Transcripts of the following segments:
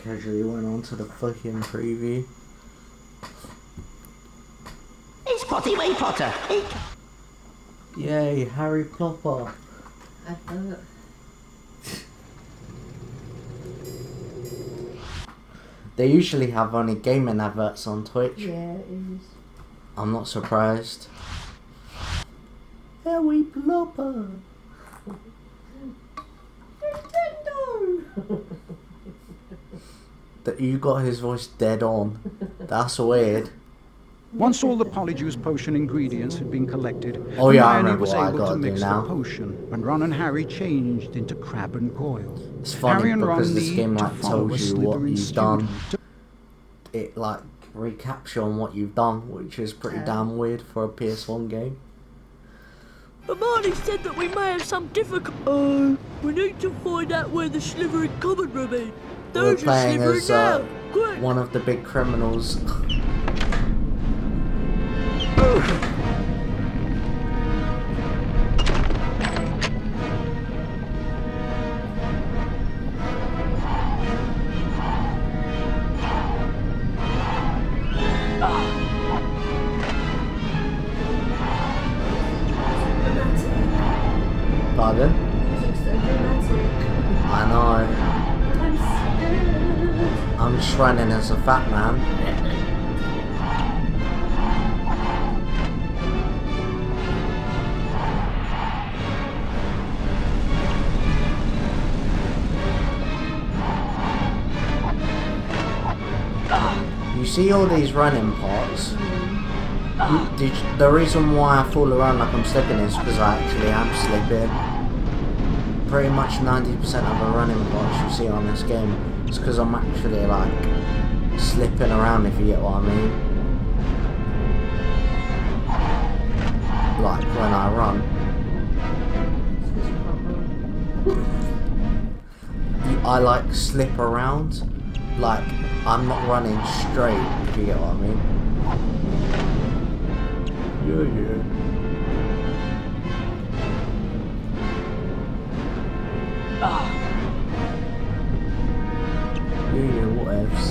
casually went on to the fucking preview. It's Potty Way Potter. Yay, Harry Potter. I thought. They usually have only gaming adverts on Twitch. Yeah, it is. I'm not surprised. Harry Potter. Nintendo! That you got his voice dead on. That's weird. Once all the Polyjuice potion ingredients had been collected, Oh yeah, I Hermione remember was what I able gotta to do mix now. the potion when Ron and Harry changed into Crab and Goyle. It's funny Harry and because Ron this need game to like follow tells a you what Slytherin you've done. student. It like recaps you on what you've done, which is pretty damn weird for a PS1 game. Hermione said that we may have some difficulty. We need to find out where the Slytherin common room is. We're There's a playing Slytherin as now. Quick. one of the big criminals. Pardon? I know. I'm just running as a fat man. You see all these running parts? The reason why I fall around like I'm slipping is because I actually am slipping. Pretty much 90% of the running parts you see on this game is because I'm actually like slipping around, if you get what I mean. Like when I run. I like slip around. Like I'm not running straight, if you get what I mean. Yeah, yeah. Yeah, whatevs.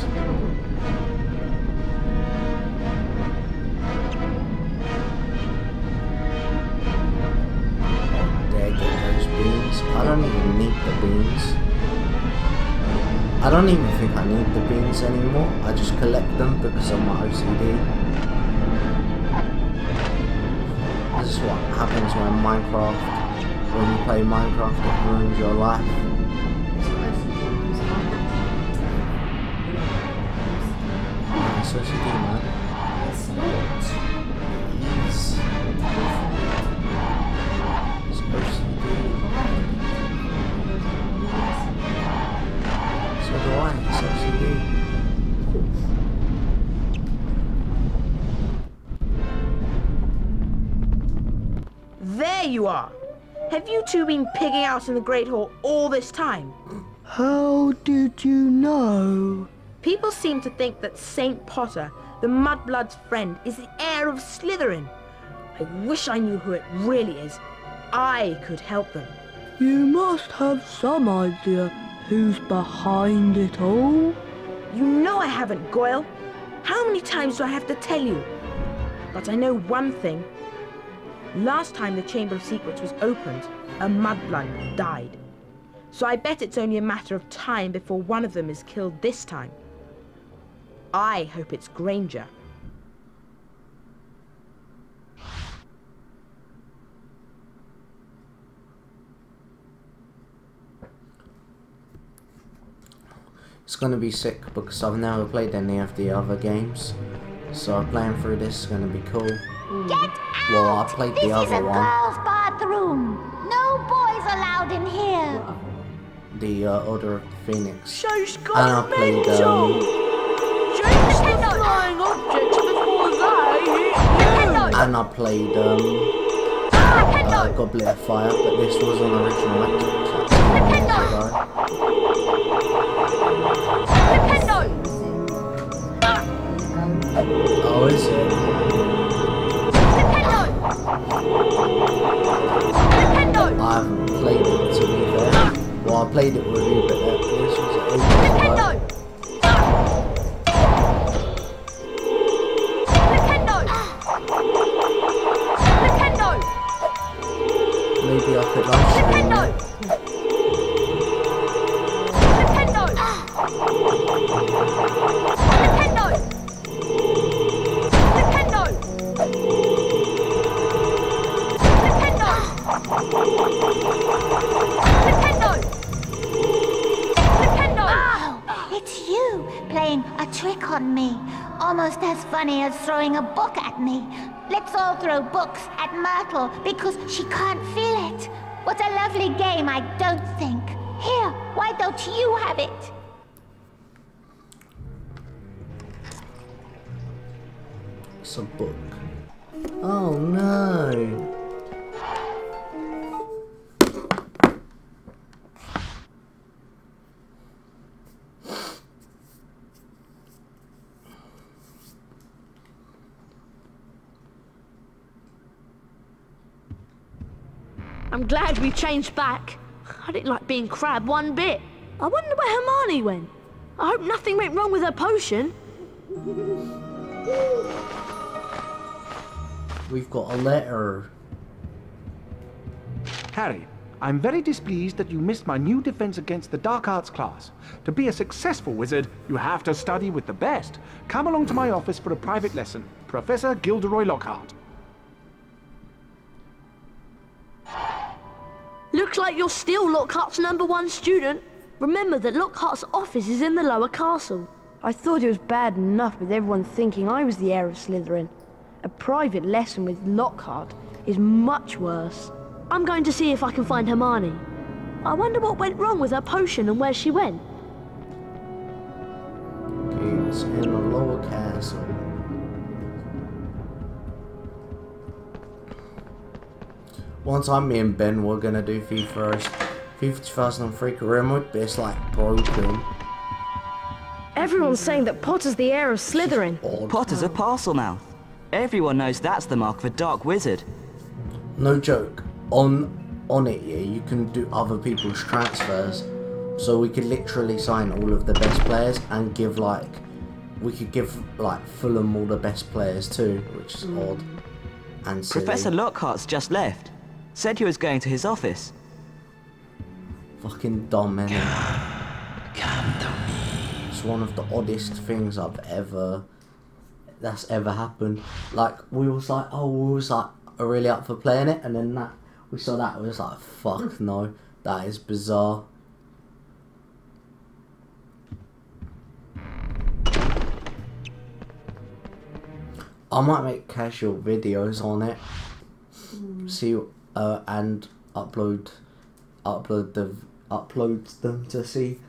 Oh, there, get those beans. I don't even need the beans. I don't even think I need the beans anymore. I just collect them because of my OCD. This is what happens when you play Minecraft, it ruins your life. It's OCD, man. It's not. It's OCD. So do I, it's OCD. There you are! Have you two been pigging out in the Great Hall all this time? How did you know? People seem to think that Saint Potter, the Mudblood's friend, is the heir of Slytherin. I wish I knew who it really is. I could help them. You must have some idea who's behind it all. You know I haven't, Goyle. How many times do I have to tell you? But I know one thing. Last time the Chamber of Secrets was opened, a Mudblood died. So I bet it's only a matter of time before one of them is killed this time. I hope it's Granger. It's gonna be sick because I've never played any of the other games. So playing through this is gonna be cool. Get out! Well, I played the other one. This is a girls' bathroom. No boys allowed in here. The Order of the Phoenix. She's And got I played She's the flying objects before they hit you. and I played Goblet of Fire, but this was an original Xbox like 10 years ago. Oh, is it? I haven't played it, to be fair. Well, I played it with you, but this was ages ago. almost as funny as throwing a book at me. Let's all throw books at Myrtle because she can't feel it. What a lovely game, I don't think. Here, why don't you have it? It's a book. Oh no! I'm glad we changed back. I didn't like being Crab one bit. I wonder where Hermione went. I hope nothing went wrong with her potion. We've got a letter. Harry, I'm very displeased that you missed my new defense against the dark arts class. To be a successful wizard, you have to study with the best. Come along to my office for a private lesson. Professor Gilderoy Lockhart. Looks like you're still Lockhart's #1 student. Remember that Lockhart's office is in the lower castle. I thought it was bad enough with everyone thinking I was the heir of Slytherin. A private lesson with Lockhart is much worse. I'm going to see if I can find Hermione. I wonder what went wrong with her potion and where she went. It's in the lower castle. One time me and Ben were gonna do FIFA 2003 career mode, but it's like broken. Everyone's saying that Potter's the heir of Slytherin. Potter's a Parselmouth. Everyone knows that's the mark of a dark wizard. No joke. On it, yeah, you can do other people's transfers. So we could literally sign all of the best players and give we could give Fulham all the best players too, which is odd and silly. Professor Lockhart's just left. Said he was going to his office. Fucking dumb, innit? Come to me. It's one of the oddest things that's ever happened. Like we was like really up for playing it, and then we saw that, we was like, fuck no, that is bizarre. I might make casual videos on it. See, and upload them to see,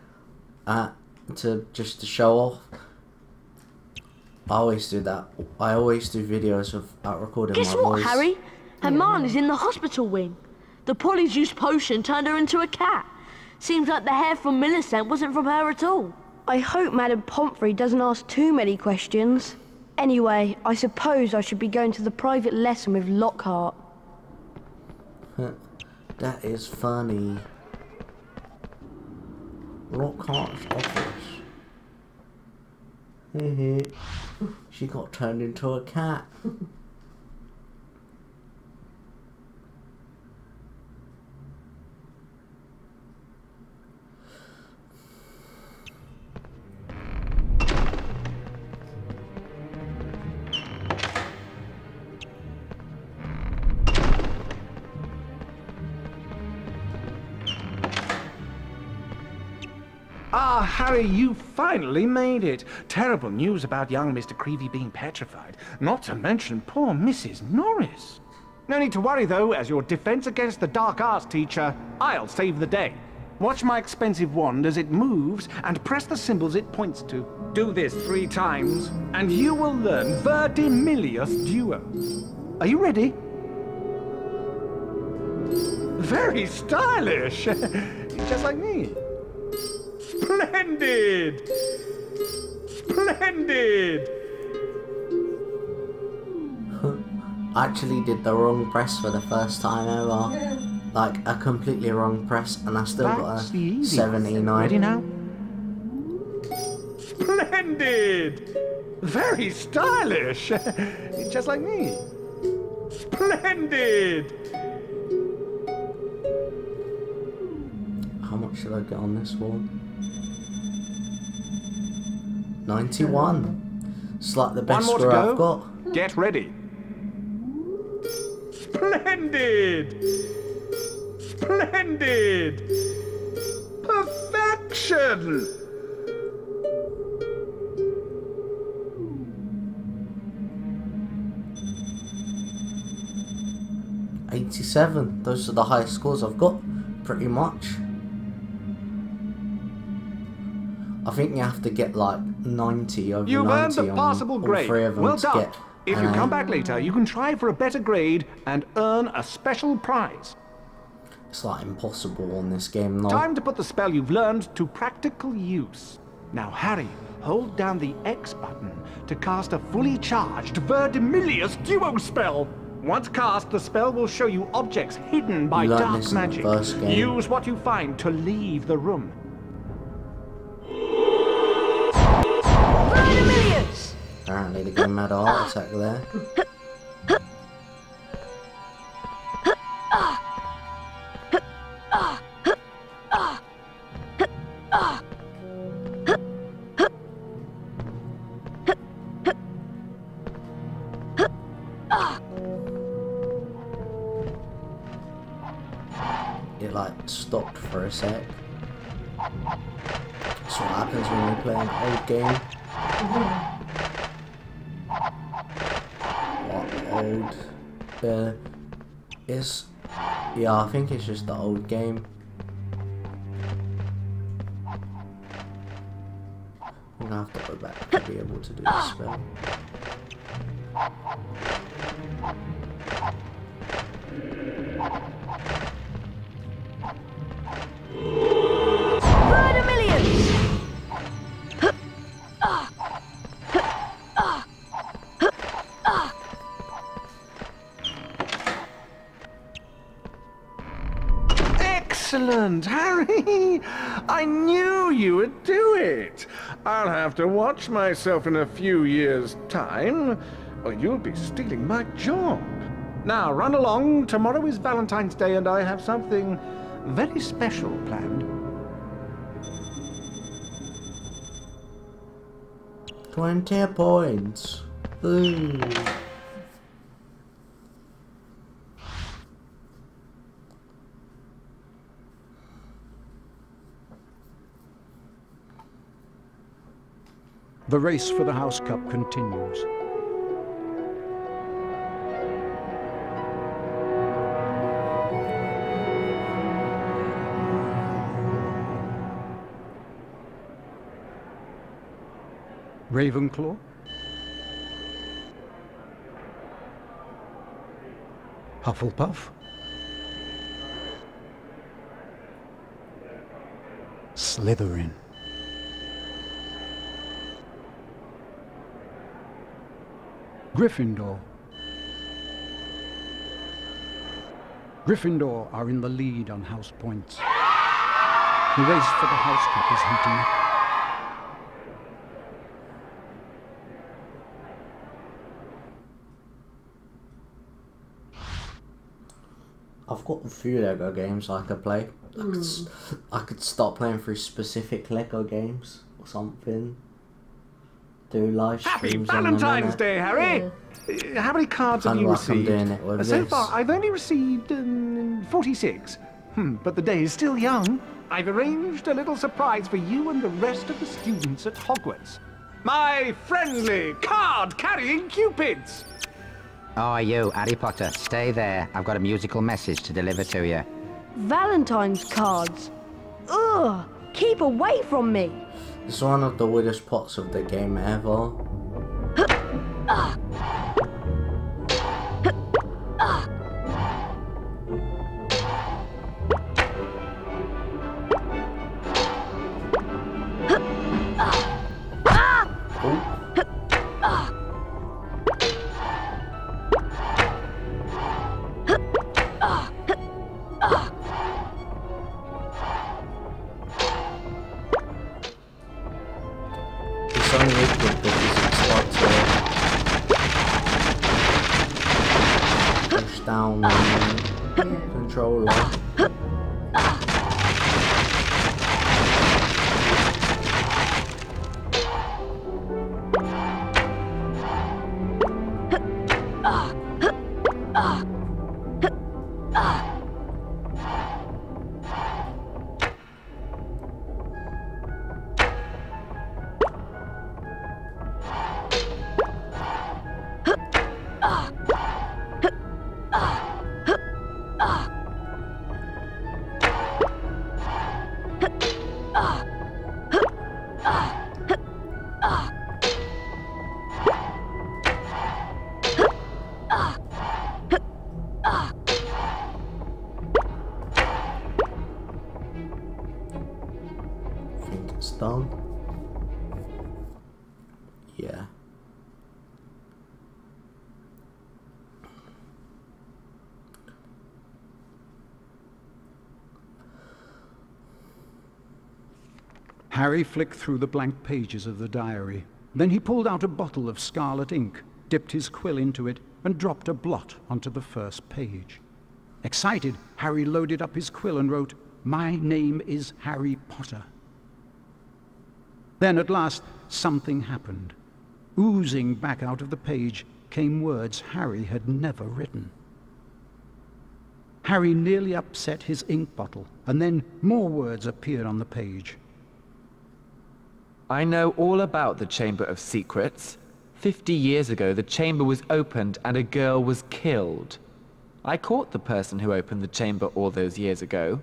to show off. I always do that. I always do videos of recording Guess my what, voice. Harry? Hermione's in the hospital wing. The Polyjuice potion turned her into a cat. Seems like the hair from Millicent wasn't from her at all. I hope Madame Pomfrey doesn't ask too many questions. Anyway, I suppose I should be going to the private lesson with Lockhart. That is funny. Lockhart's office. She got turned into a cat. Ah, Harry, you finally made it. Terrible news about young Mr. Creevy being petrified. Not to mention poor Mrs. Norris. No need to worry, though. As your defense against the dark arts teacher, I'll save the day. Watch my expensive wand as it moves and press the symbols it points to. Do this 3 times, and you will learn Verdimillious Duo. Are you ready? Very stylish. Just like me. Splendid! Splendid! I actually did the wrong press for the first time ever. Like, a completely wrong press, and I still got a 79. Ready now? Splendid! Very stylish! Just like me. Splendid! How much should I get on this one? 91. It's like the best One more score to I've go. got. Get ready. Splendid! Splendid! Perfection! 87. Those are the highest scores I've got, pretty much. I think you have to get like 90 over You've 90 earned the on passable all grade. three of them Well to done. get If an you A. come back later, you can try for a better grade and earn a special prize. It's like impossible on this game though. Time to put the spell you've learned to practical use. Now, Harry, hold down the X button to cast a fully charged Verdimillious duo spell. Once cast, the spell will show you objects hidden by You learned dark this in the magic. first game. Use what you find to leave the room. Verdimillious! Apparently the game had a heart attack there. It like stopped for a sec. That's what happens when you play an old game. What old is? Yeah, I think it's just the old game. I'm gonna have to go back to be able to do the spell. Excellent, Harry! I knew you would do it! I'll have to watch myself in a few years' time, or you'll be stealing my job. Now, run along. Tomorrow is Valentine's Day, and I have something very special planned. 20 points. Ooh. The race for the House Cup continues. Ravenclaw. Hufflepuff. Slytherin. Gryffindor. Gryffindor are in the lead on house points. The race for the House Cup is heating up. I've got a few Lego games I could play. I could start playing through specific Lego games or something. Do live Happy streams. Valentine's Day, Harry! How many cards have you Kinda like I'm received? doing it with So this. far, I've only received 46. But the day is still young. I've arranged a little surprise for you and the rest of the students at Hogwarts. My friendly card-carrying cupids! Oh, you, Harry Potter, stay there. I've got a musical message to deliver to you. Valentine's cards. Ugh! Keep away from me! It's one of the weirdest parts of the game ever. It's only liquid because it's hard to push down the controller. Harry flicked through the blank pages of the diary. Then he pulled out a bottle of scarlet ink, dipped his quill into it, and dropped a blot onto the first page. Excited, Harry loaded up his quill and wrote, "My name is Harry Potter." Then at last, something happened. Oozing back out of the page came words Harry had never written. Harry nearly upset his ink bottle, and then more words appeared on the page. I know all about the Chamber of Secrets. 50 years ago, the chamber was opened and a girl was killed. I caught the person who opened the chamber all those years ago.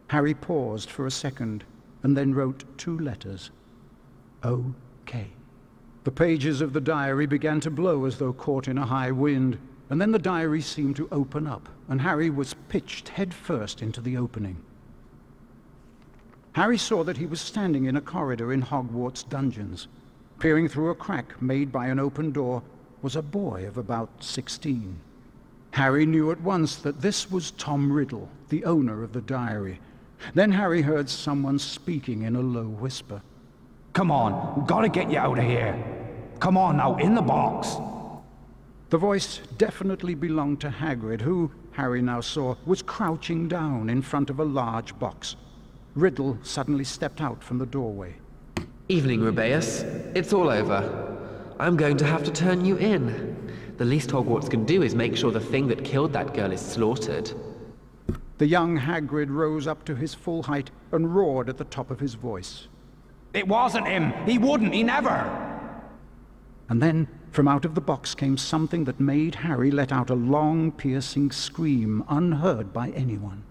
Harry paused for a second, and then wrote 2 letters. OK. The pages of the diary began to blow as though caught in a high wind, and then the diary seemed to open up, and Harry was pitched headfirst into the opening. Harry saw that he was standing in a corridor in Hogwarts dungeons. Peering through a crack made by an open door was a boy of about 16. Harry knew at once that this was Tom Riddle, the owner of the diary. Then Harry heard someone speaking in a low whisper. Come on, gotta get you out of here. Come on now, in the box. The voice definitely belonged to Hagrid, who, Harry now saw, was crouching down in front of a large box. Riddle suddenly stepped out from the doorway. Evening, Rubeus. It's all over. I'm going to have to turn you in. The least Hogwarts can do is make sure the thing that killed that girl is slaughtered. The young Hagrid rose up to his full height and roared at the top of his voice. It wasn't him! He wouldn't! He never! And then, from out of the box came something that made Harry let out a long, piercing scream unheard by anyone.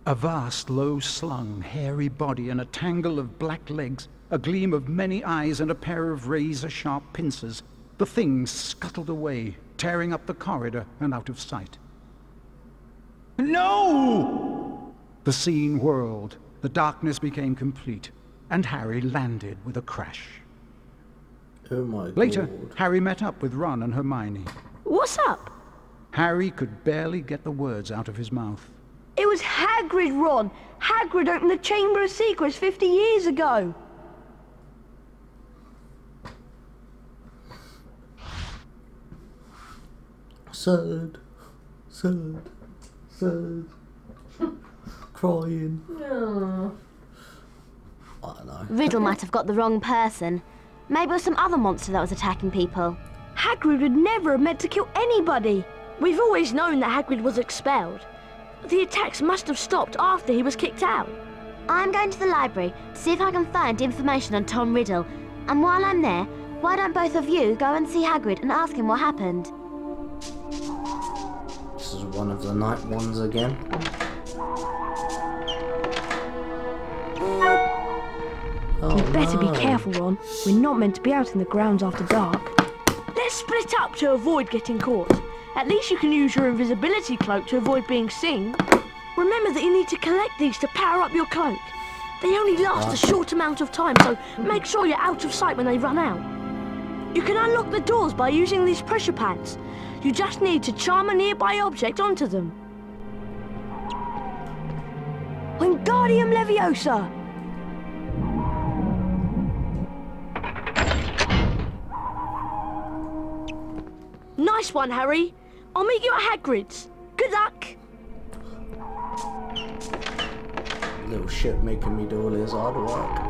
A vast, low-slung, hairy body and a tangle of black legs, a gleam of many eyes and a pair of razor-sharp pincers. The thing scuttled away, tearing up the corridor and out of sight. No! The scene whirled, the darkness became complete, and Harry landed with a crash. Oh my God. Later, Harry met up with Ron and Hermione. What's up? Harry could barely get the words out of his mouth. It was Hagrid, Ron! Hagrid opened the Chamber of Secrets 50 years ago! Sad. Crying. No. I don't know. Riddle might have got the wrong person. Maybe it was some other monster that was attacking people. Hagrid would never have meant to kill anybody! We've always known that Hagrid was expelled. The attacks must have stopped after he was kicked out. I'm going to the library to see if I can find information on Tom Riddle. And while I'm there, why don't both of you go and see Hagrid and ask him what happened? This is one of the night ones again. You'd better be careful, Ron. We're not meant to be out in the grounds after dark. Let's split up to avoid getting caught. At least you can use your invisibility cloak to avoid being seen. Remember that you need to collect these to power up your cloak. They only last a short amount of time, so make sure you're out of sight when they run out. You can unlock the doors by using these pressure pads. You just need to charm a nearby object onto them. Wingardium Leviosa! Nice one, Harry. I'll meet you at Hagrid's. Good luck. Little shit making me do all his hard work.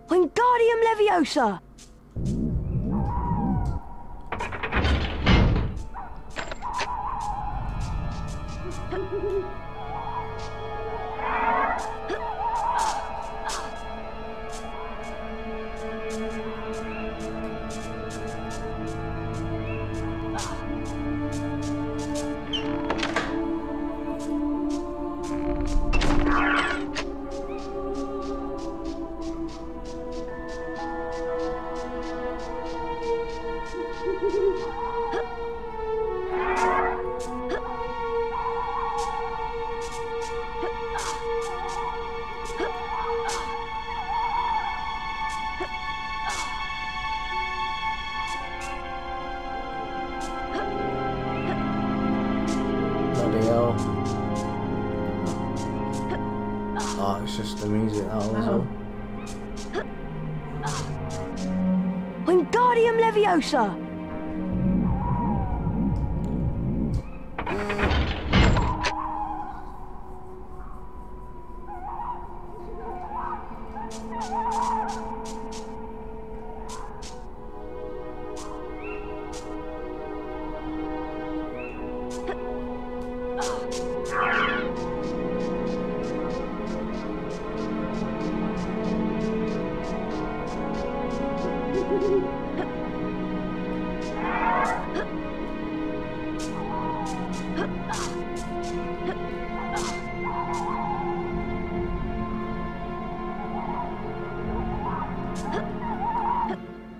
Wingardium Leviosa! just the music, that was all. Wingardium Leviosa!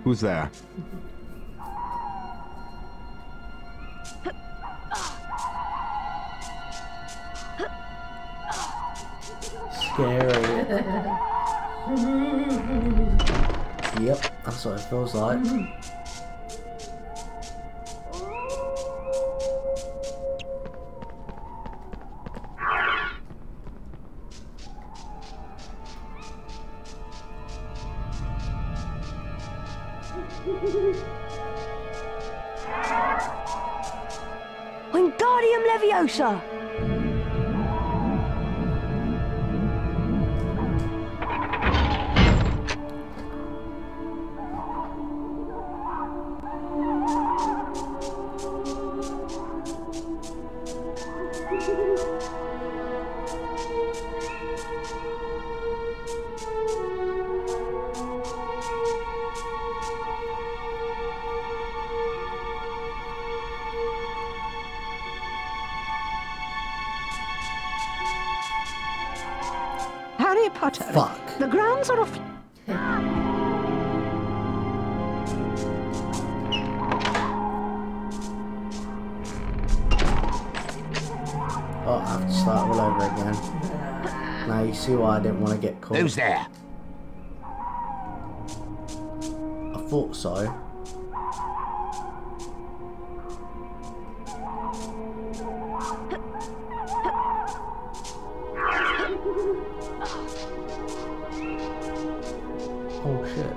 Who's there? Scary. Yep, that's what it feels like. Wingardium Leviosa! Harry Potter. Fuck. The grounds are off. Oh, I have to start all over again. Now you see why I didn't want to get caught. Who's there? I thought so. Oh shit.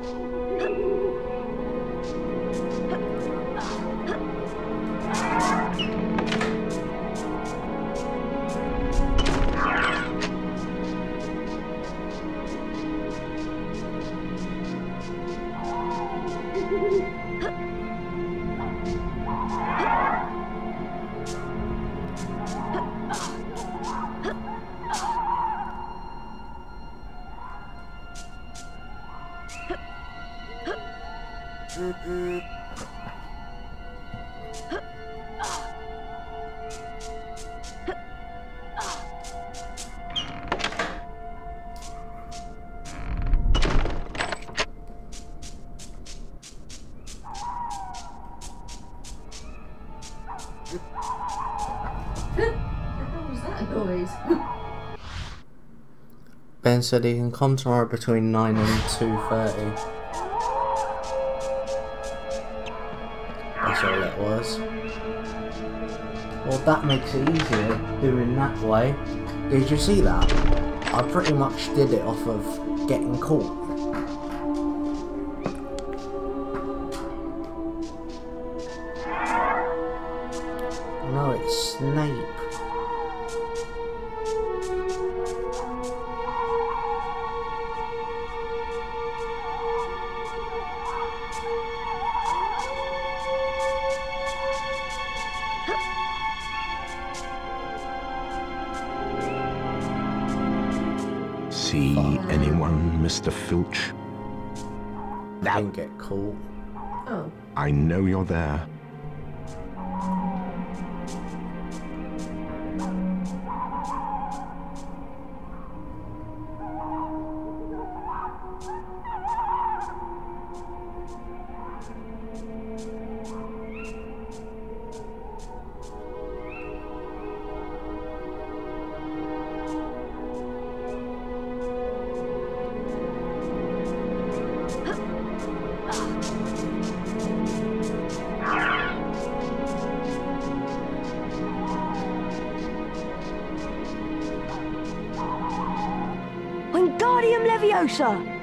What was that noise? Ben said he can come tomorrow between 9 and 2:30. That's all it was. Well, that makes it easier doing that way. Did you see that? I pretty much did it off of getting caught. No, it's Snape. See anyone, Mr. Filch? I didn't get caught. Oh. I know you're there. Leviosa!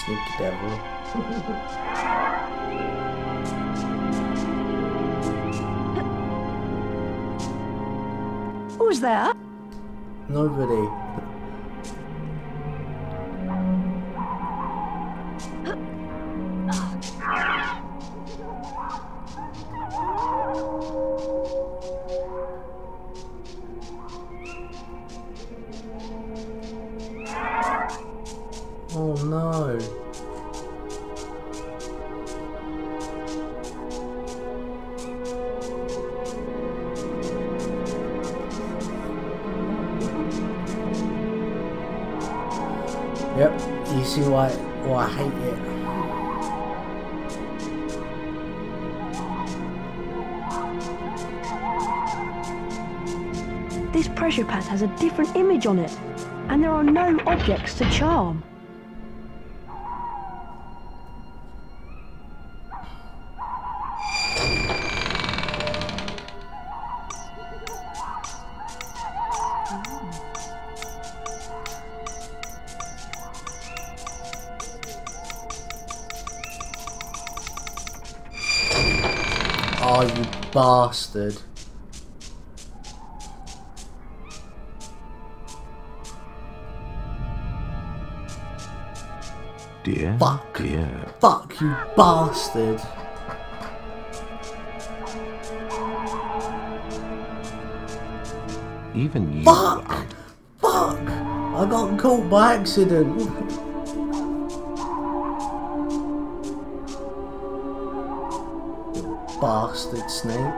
Sneaky devil. Who's there? Nobody. Oh no. Yep, you see why I hate it. This pressure pad has a different image on it, and there are no objects to charm. Oh, you bastard. Dear, Fuck. dear. Fuck, you bastard. Even you Fuck! aren't. Fuck! I got caught by accident. You bastard snake.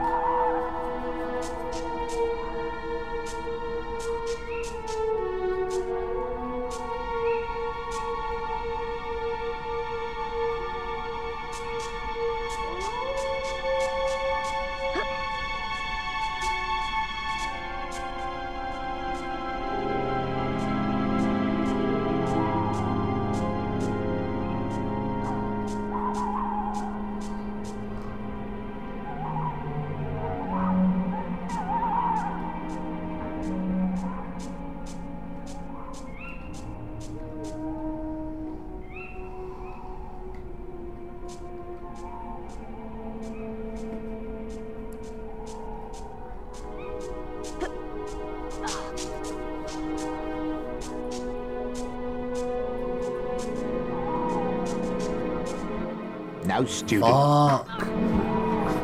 No, student. Fuck.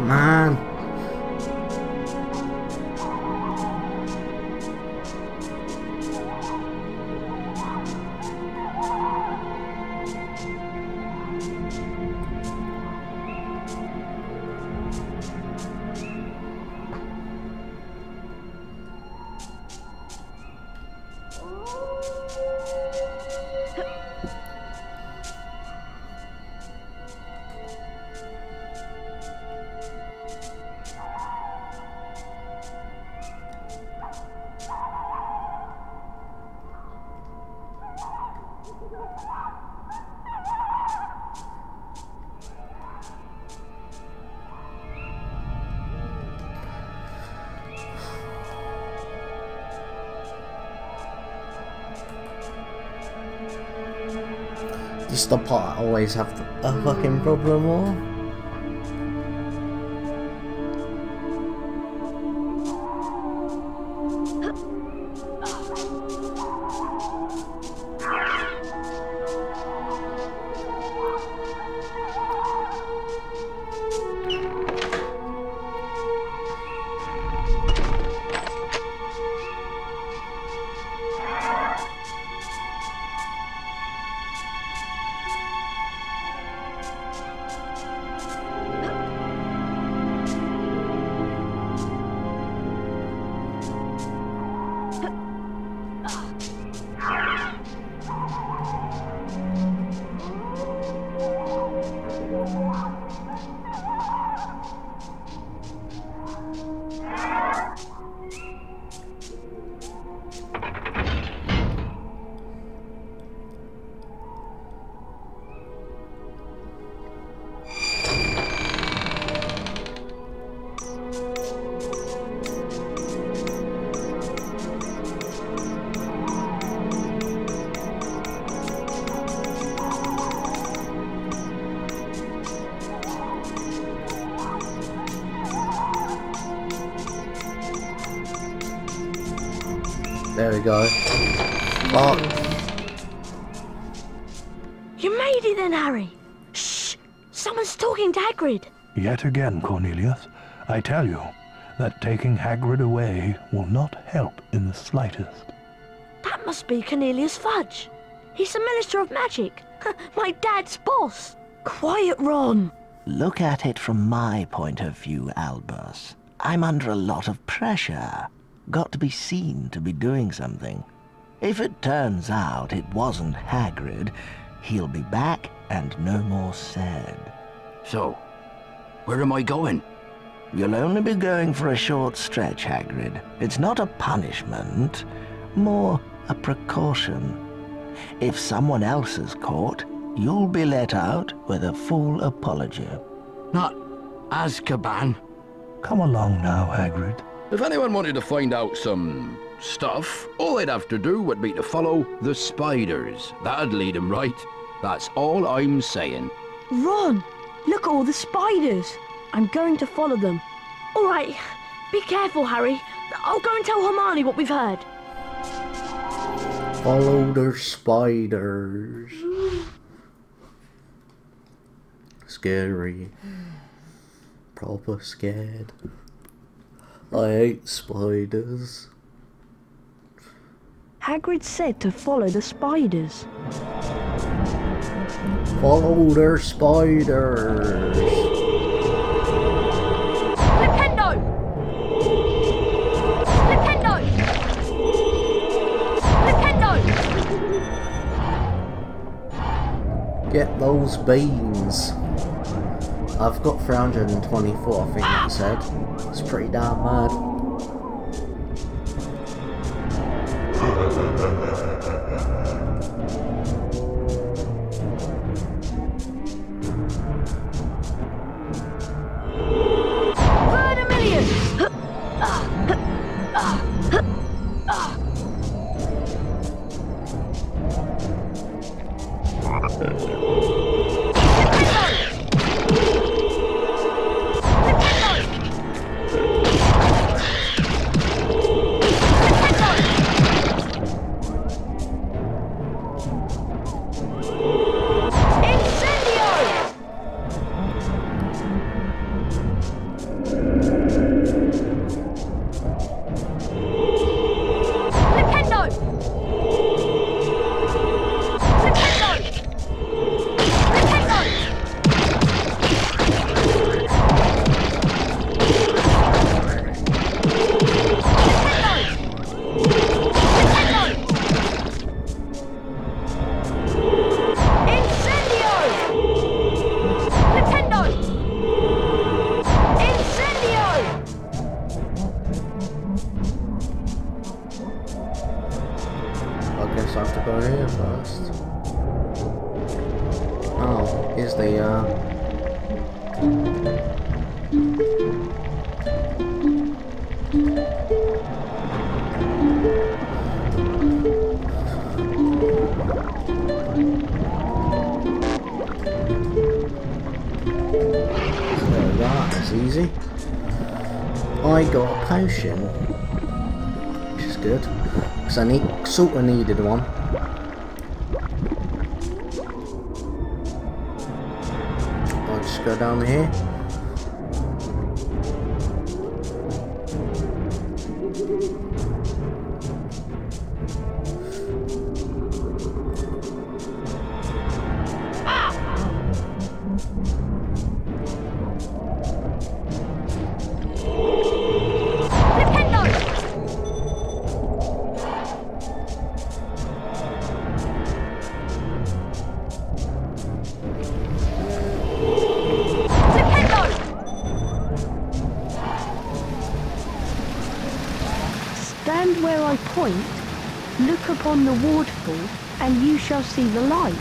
Man. Just the part I always have a fucking problem with. There we go. Oh. You made it then, Harry. Shh! Someone's talking to Hagrid. Yet again, Cornelius, I tell you that taking Hagrid away will not help in the slightest. That must be Cornelius Fudge. He's the Minister of Magic. My dad's boss. Quiet, Ron. Look at it from my point of view, Albus. I'm under a lot of pressure. Got to be seen to be doing something. If it turns out it wasn't Hagrid, he'll be back and no more said. So, where am I going? You'll only be going for a short stretch, Hagrid. It's not a punishment, more a precaution. If someone else is caught, you'll be let out with a full apology. Not Azkaban. Come along now, Hagrid. If anyone wanted to find out some stuff, all they'd have to do would be to follow the spiders. That'd lead them right. That's all I'm saying. Ron, look at all the spiders. I'm going to follow them. All right, be careful, Harry. I'll go and tell Hermione what we've heard. Follow the spiders. Scary. Proper scared. I hate spiders. Hagrid said to follow the spiders. Follow their spiders. Nintendo! Nintendo! Nintendo! Get those beans. I've got 324, I think it said. It's pretty damn mad. easy. I got a potion, which is good, because I sort of needed one. I'll just go down here. Stand where I point, look upon the waterfall, and you shall see the light.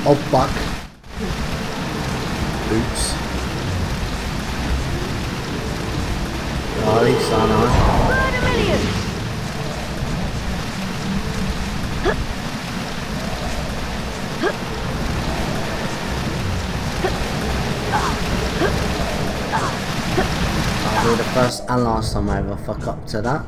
Oh, fuck. Oops. Oh, at least I know. Burn a million! That'll be the first and last time I ever fuck up to that.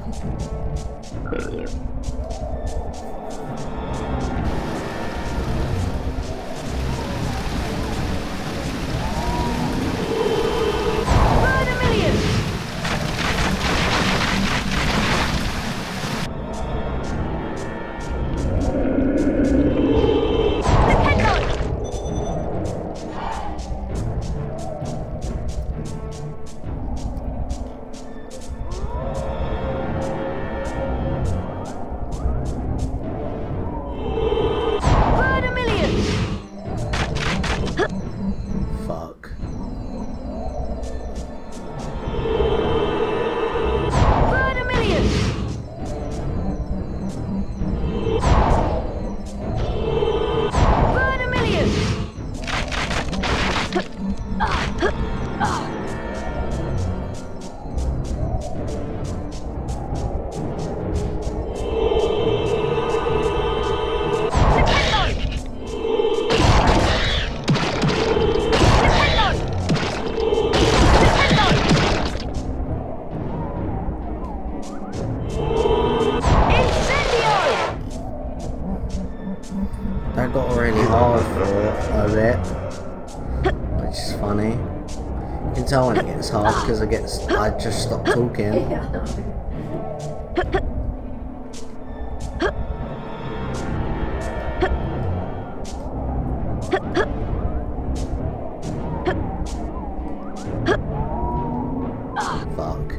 That got really hard for a bit, which is funny. You can tell when it gets hard because I just stopped talking. Fuck.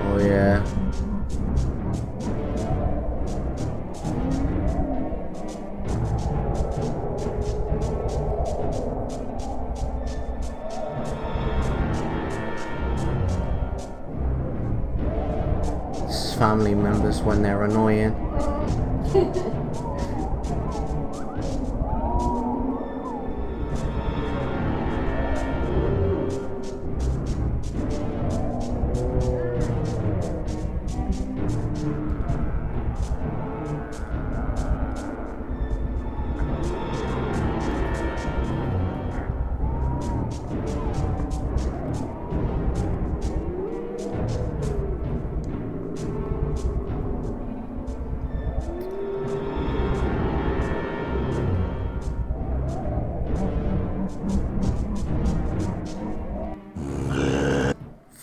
Oh yeah. This is family members when they're annoying.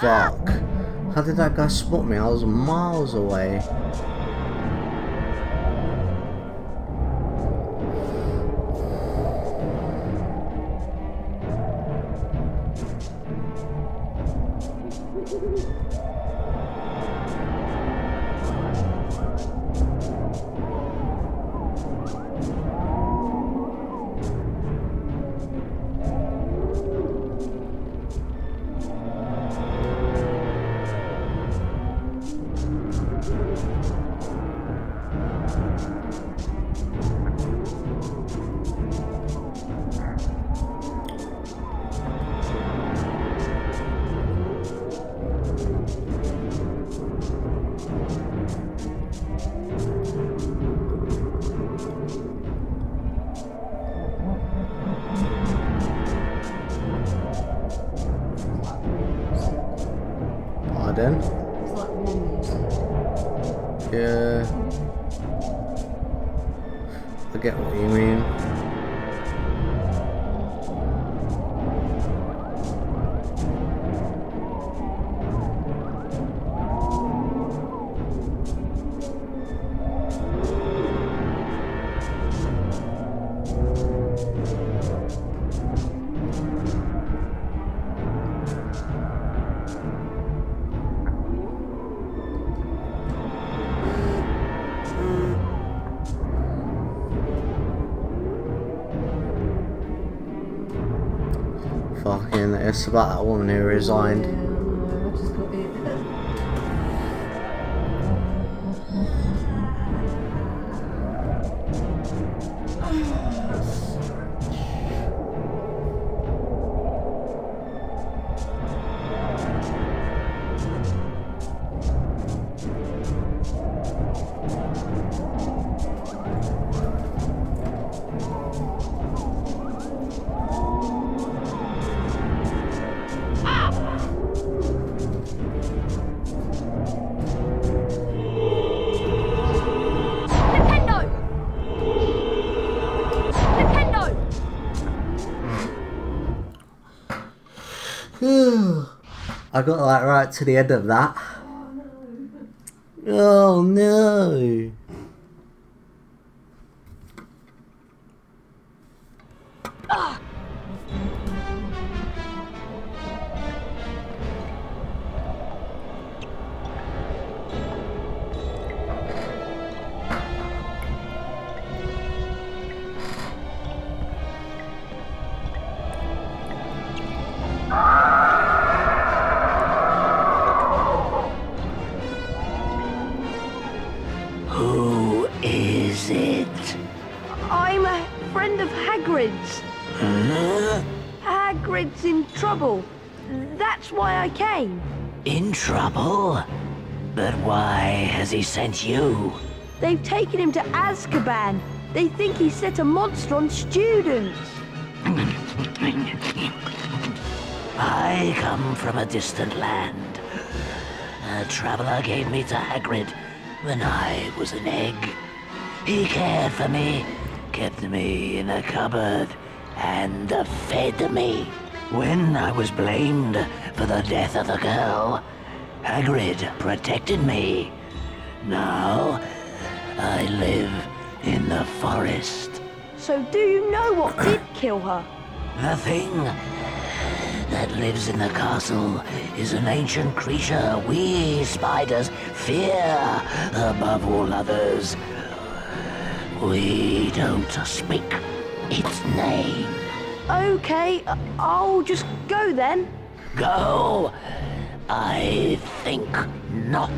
Fuck. How did that guy spot me? I was miles away. Pardon? It's like one music. Yeah. I get what you mean. Fucking, it's about that woman who resigned. I just got it. I got like right to the end of that. Oh no. Who is it? I'm a friend of Hagrid's. Huh? Hagrid's in trouble. That's why I came. In trouble? But why has he sent you? They've taken him to Azkaban. They think he set a monster on students. I come from a distant land. A traveler gave me to Hagrid when I was an egg. He cared for me, kept me in a cupboard, and fed me. When I was blamed for the death of the girl, Hagrid protected me. Now, I live in the forest. So do you know what did kill her? The thing that lives in the castle is an ancient creature we spiders fear above all others. We don't speak its name. Okay, I'll just go then. Go? I think not.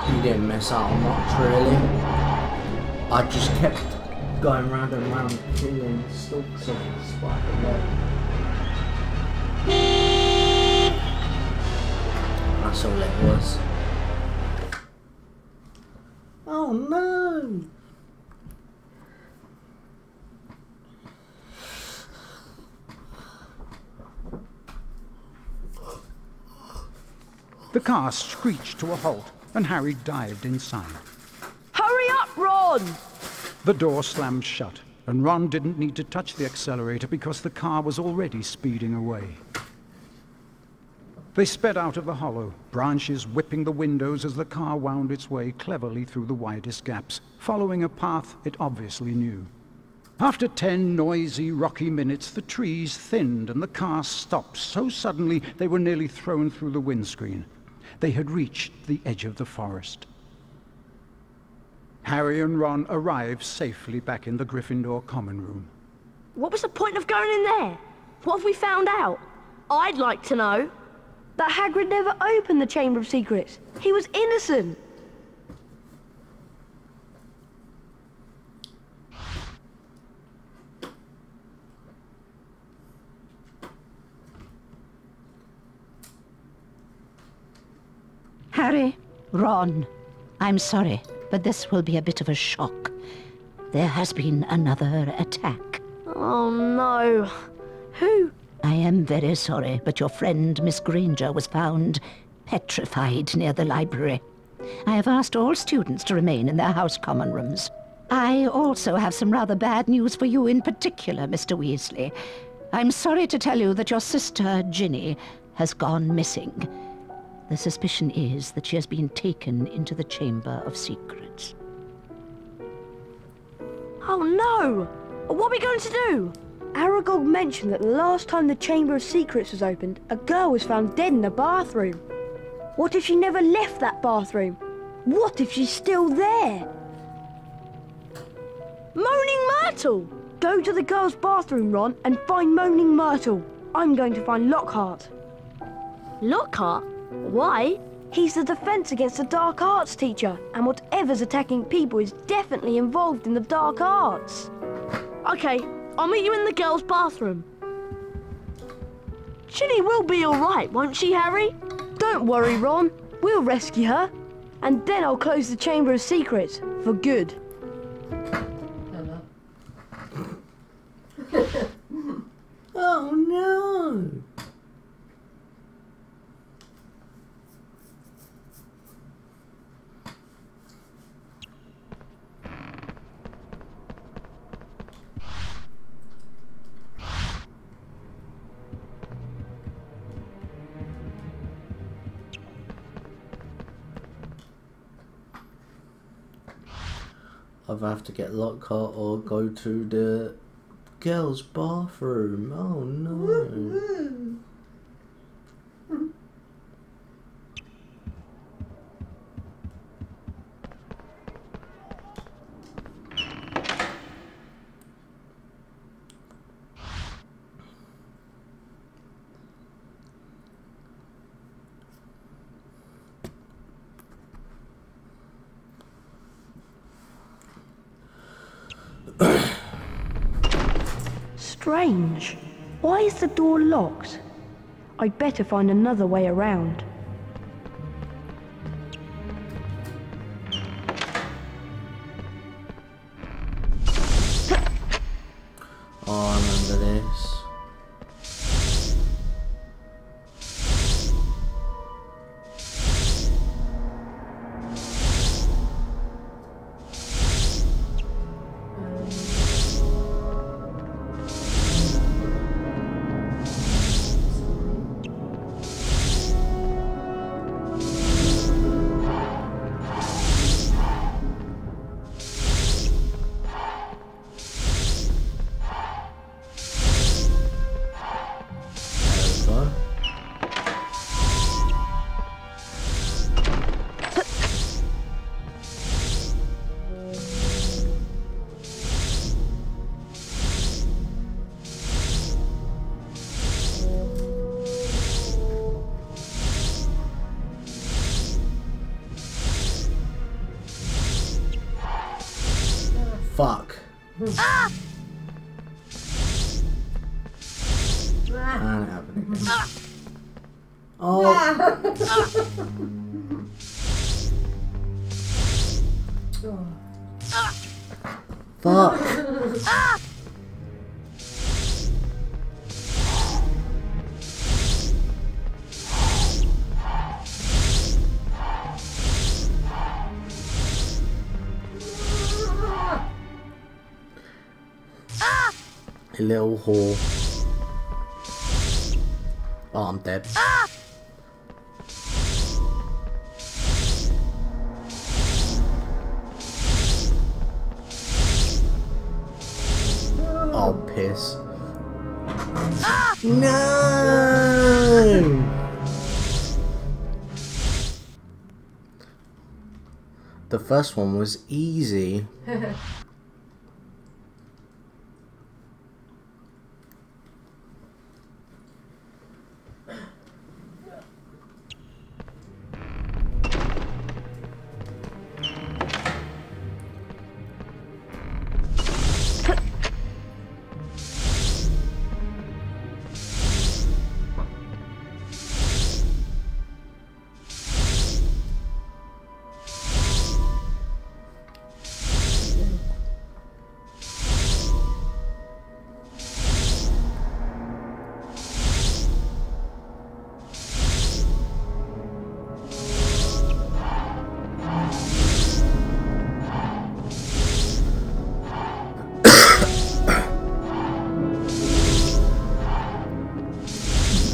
You didn't miss out much, really. I just kept going round and round killing stalks of the spider web. That's all it was. Oh no! The car screeched to a halt, and Harry dived inside. Hurry up, Ron! The door slammed shut, and Ron didn't need to touch the accelerator because the car was already speeding away. They sped out of the hollow, branches whipping the windows as the car wound its way cleverly through the widest gaps, following a path it obviously knew. After 10 noisy, rocky minutes, the trees thinned and the car stopped so suddenly they were nearly thrown through the windscreen. They had reached the edge of the forest. Harry and Ron arrived safely back in the Gryffindor common room. What was the point of going in there? What have we found out? I'd like to know. That Hagrid never opened the Chamber of Secrets. He was innocent. Harry, Ron, I'm sorry, but this will be a bit of a shock. There has been another attack. Oh no. Who? I am very sorry, but your friend Miss Granger was found petrified near the library. I have asked all students to remain in their house common rooms. I also have some rather bad news for you in particular, Mr. Weasley. I'm sorry to tell you that your sister, Ginny, has gone missing. The suspicion is that she has been taken into the Chamber of Secrets. Oh no! What are we going to do? Aragog mentioned that the last time the Chamber of Secrets was opened, a girl was found dead in the bathroom. What if she never left that bathroom? What if she's still there? Moaning Myrtle! Go to the girl's bathroom, Ron, and find Moaning Myrtle. I'm going to find Lockhart. Lockhart? Why? He's the Defense Against the Dark Arts teacher, and whatever's attacking people is definitely involved in the dark arts. Okay, I'll meet you in the girls' bathroom. Ginny will be all right, won't she, Harry? Don't worry, Ron. We'll rescue her. And then I'll close the Chamber of Secrets for good. Oh no! Either have to get Lockhart or go to the girls' bathroom. Oh no. Strange. Why is the door locked? I'd better find another way around. Oh, I remember this. Fuck. Ah! Can't happen again. Oh. Fuck. You little whore. Oh, I'm dead. Oh, piss. No! The first one was easy.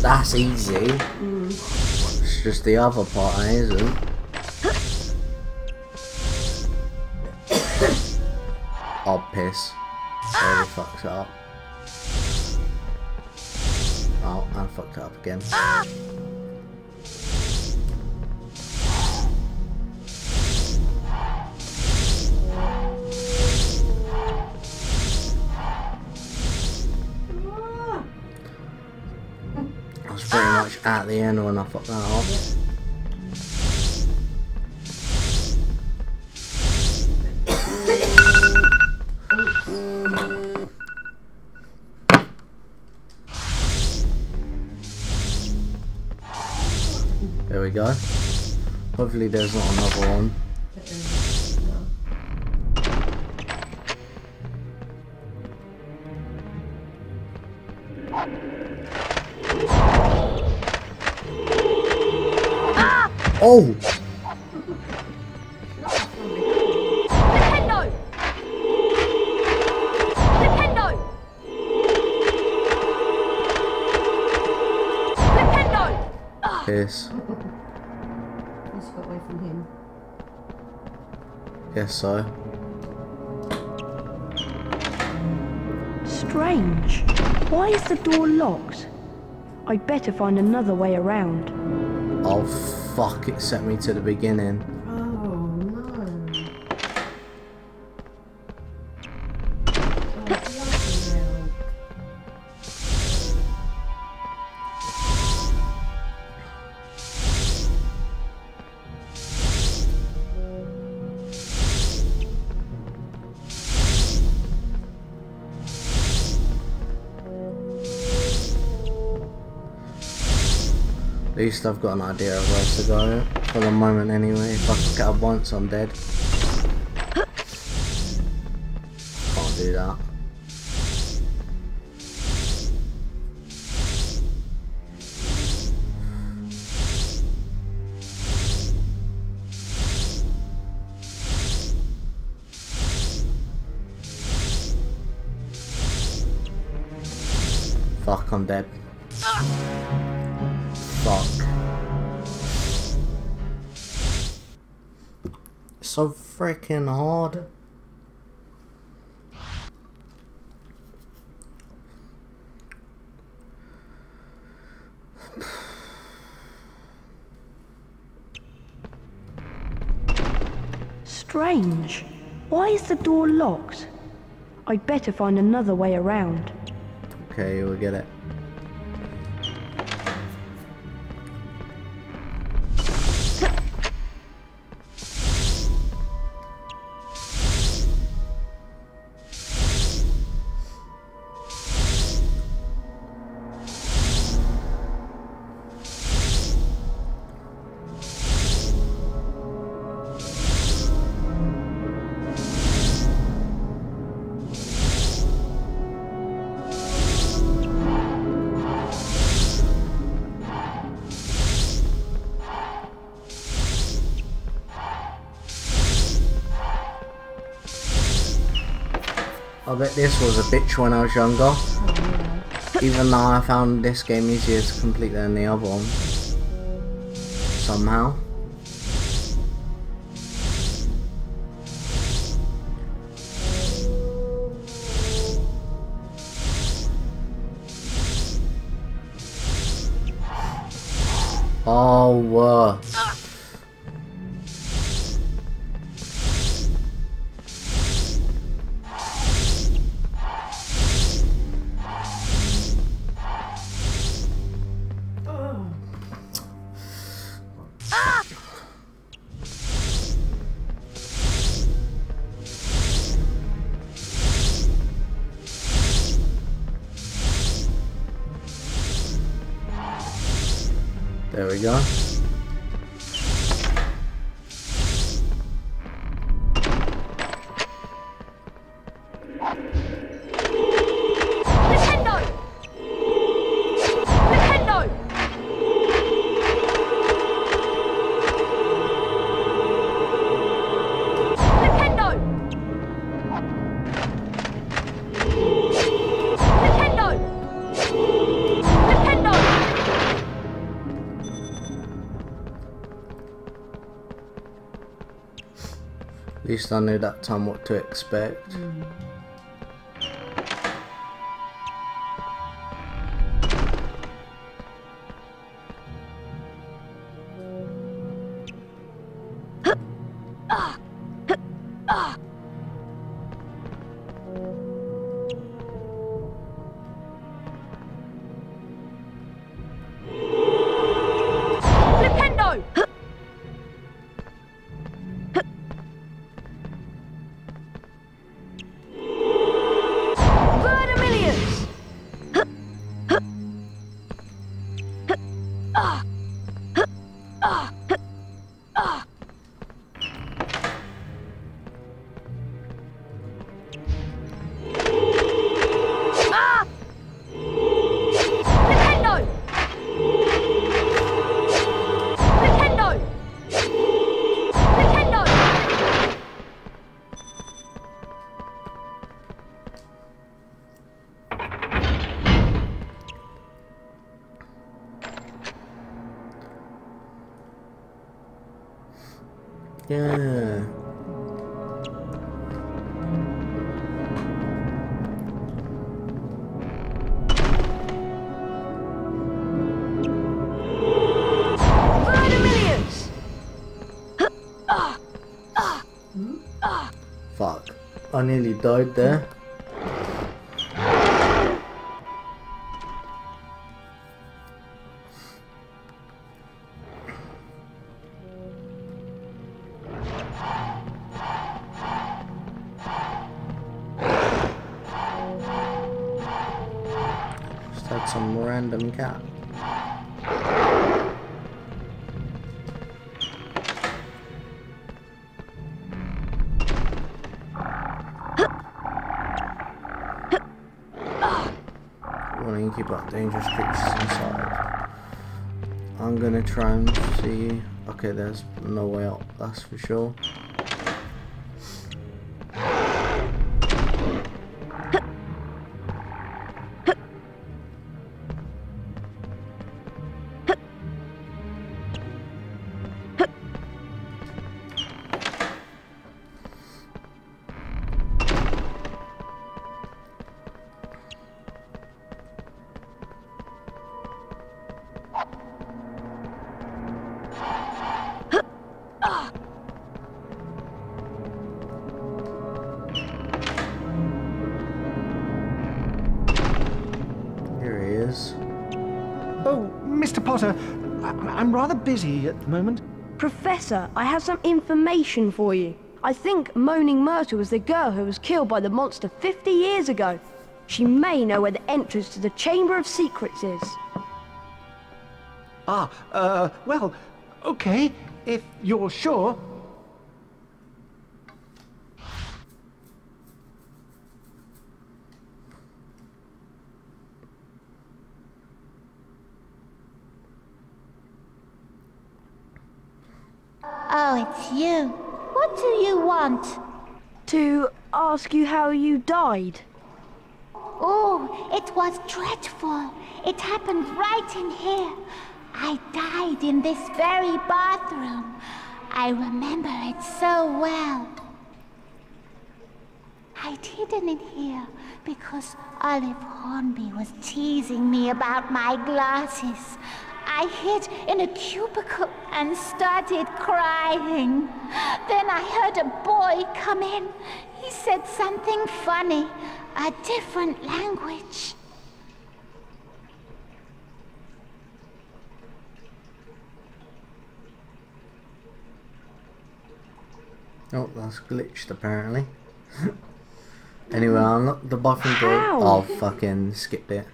That's easy. It's just the other part that isn't. Oh, piss. Really fucked it up. Oh, I fucked it up again. Pretty much at the end when I fucked that up. There we go. Hopefully there's not another one. Oh! Nintendo! Nintendo! Nintendo! Piss. Let's get away from him. Guess so. Strange. Why is the door locked? I'd better find another way around. Oh fuck, it sent me to the beginning. At least I've got an idea of where to go, for the moment anyway. If I fuck it up once, I'm dead. Can't do that. Fuck, I'm dead. Fuck. It's so freaking hard. Strange. Why is the door locked? I'd better find another way around. Okay, we'll get it. I bet this was a bitch when I was younger. Even though I found this game easier to complete than the other one. Somehow. Oh, there we go. At least I knew that time what to expect. Yeah. Fuck. I nearly died there. Just had some random cat. Warning, keep up dangerous creatures inside. I'm gonna try and see. Okay, there's no way out, that's for sure. Oh, Mr. Potter, I'm rather busy at the moment. Professor, I have some information for you. I think Moaning Myrtle was the girl who was killed by the monster 50 years ago. She may know where the entrance to the Chamber of Secrets is. Well, okay, if you're sure. Oh, it's you. What do you want? To ask you how you died. Oh, it was dreadful. It happened right in here. I died in this very bathroom. I remember it so well. I'd hidden in here because Olive Hornby was teasing me about my glasses. I hid in a cubicle and started crying. Then I heard a boy come in. He said something funny, a different language. Oh, that's glitched apparently. Anyway, I unlocked the bathroom door. How? I'll fucking skip it.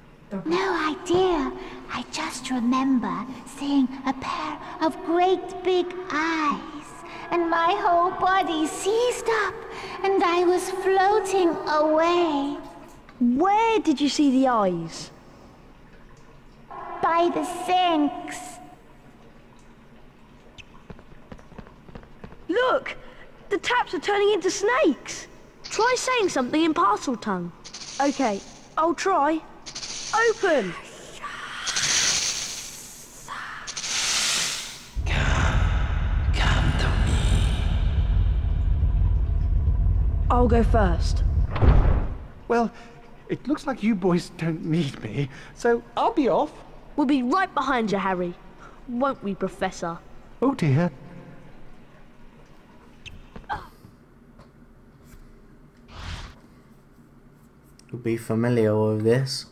No idea. I just remember seeing a pair of great big eyes, and my whole body seized up, and I was floating away. Where did you see the eyes? By the sinks. Look! The taps are turning into snakes! Try saying something in parcel tongue. Okay, I'll try. Open! Come to me. I'll go first. Well, it looks like you boys don't need me, so I'll be off. We'll be right behind you, Harry. Won't we, Professor? Oh dear. You'll be familiar with this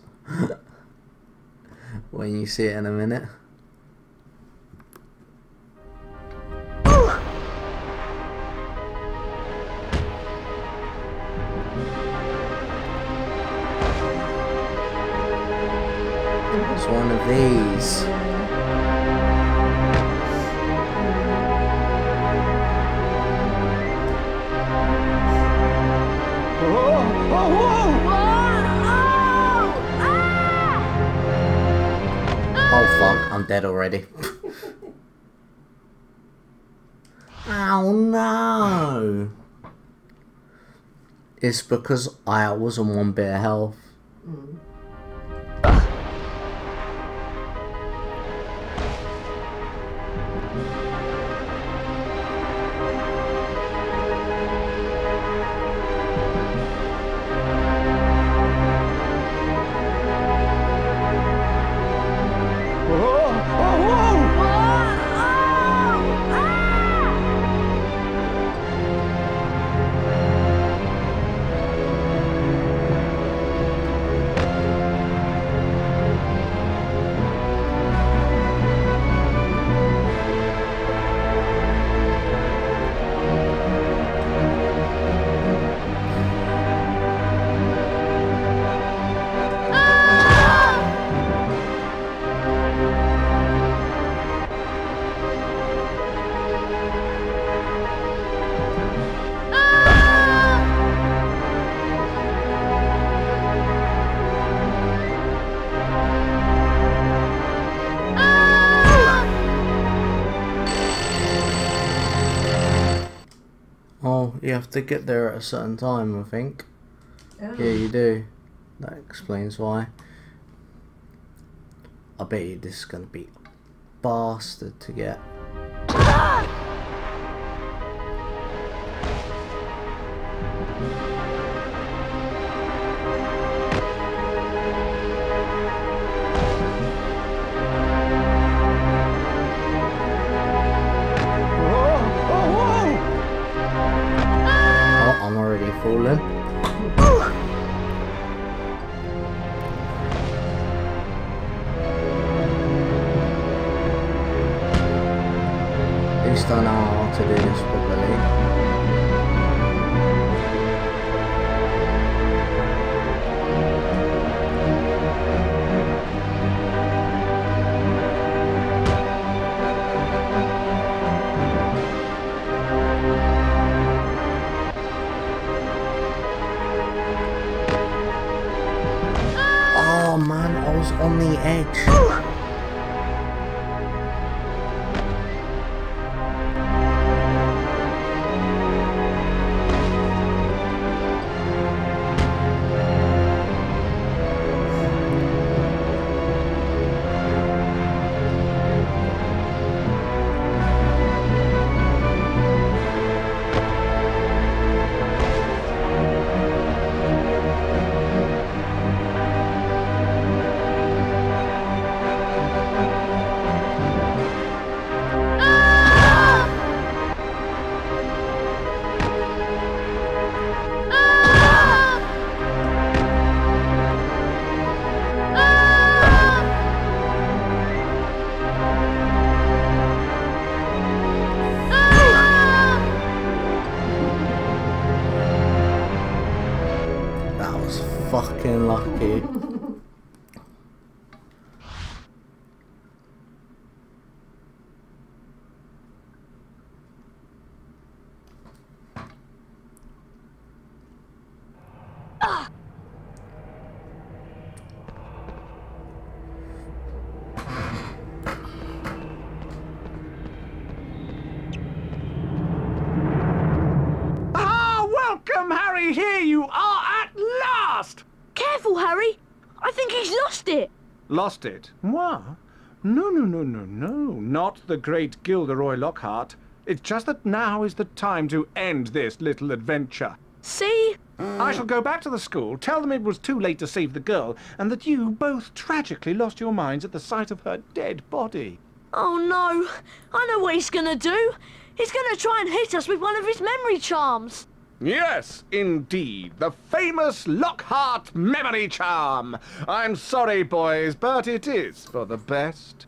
when you see it in a minute. It's one of these. Oh fuck, I'm dead already. Oh no! It's because I was on 1 bit of health. Oh, you have to get there at a certain time, I think. Oh. Yeah, you do. That explains why. I bet you this is gonna be a bastard to get. I'm already falling. At least I know how to do this properly. Oh man, I was on the edge. Fucking lucky. Welcome, Harry! Here you are at last! Careful, Harry! I think he's lost it! Lost it? What? No. Not the great Gilderoy Lockhart. It's just that now is the time to end this little adventure. See? I shall go back to the school, tell them it was too late to save the girl, and that you both tragically lost your minds at the sight of her dead body. Oh no! I know what he's gonna do! He's gonna try and hit us with one of his memory charms! Yes, indeed. The famous Lockhart memory charm. I'm sorry, boys, but it is for the best.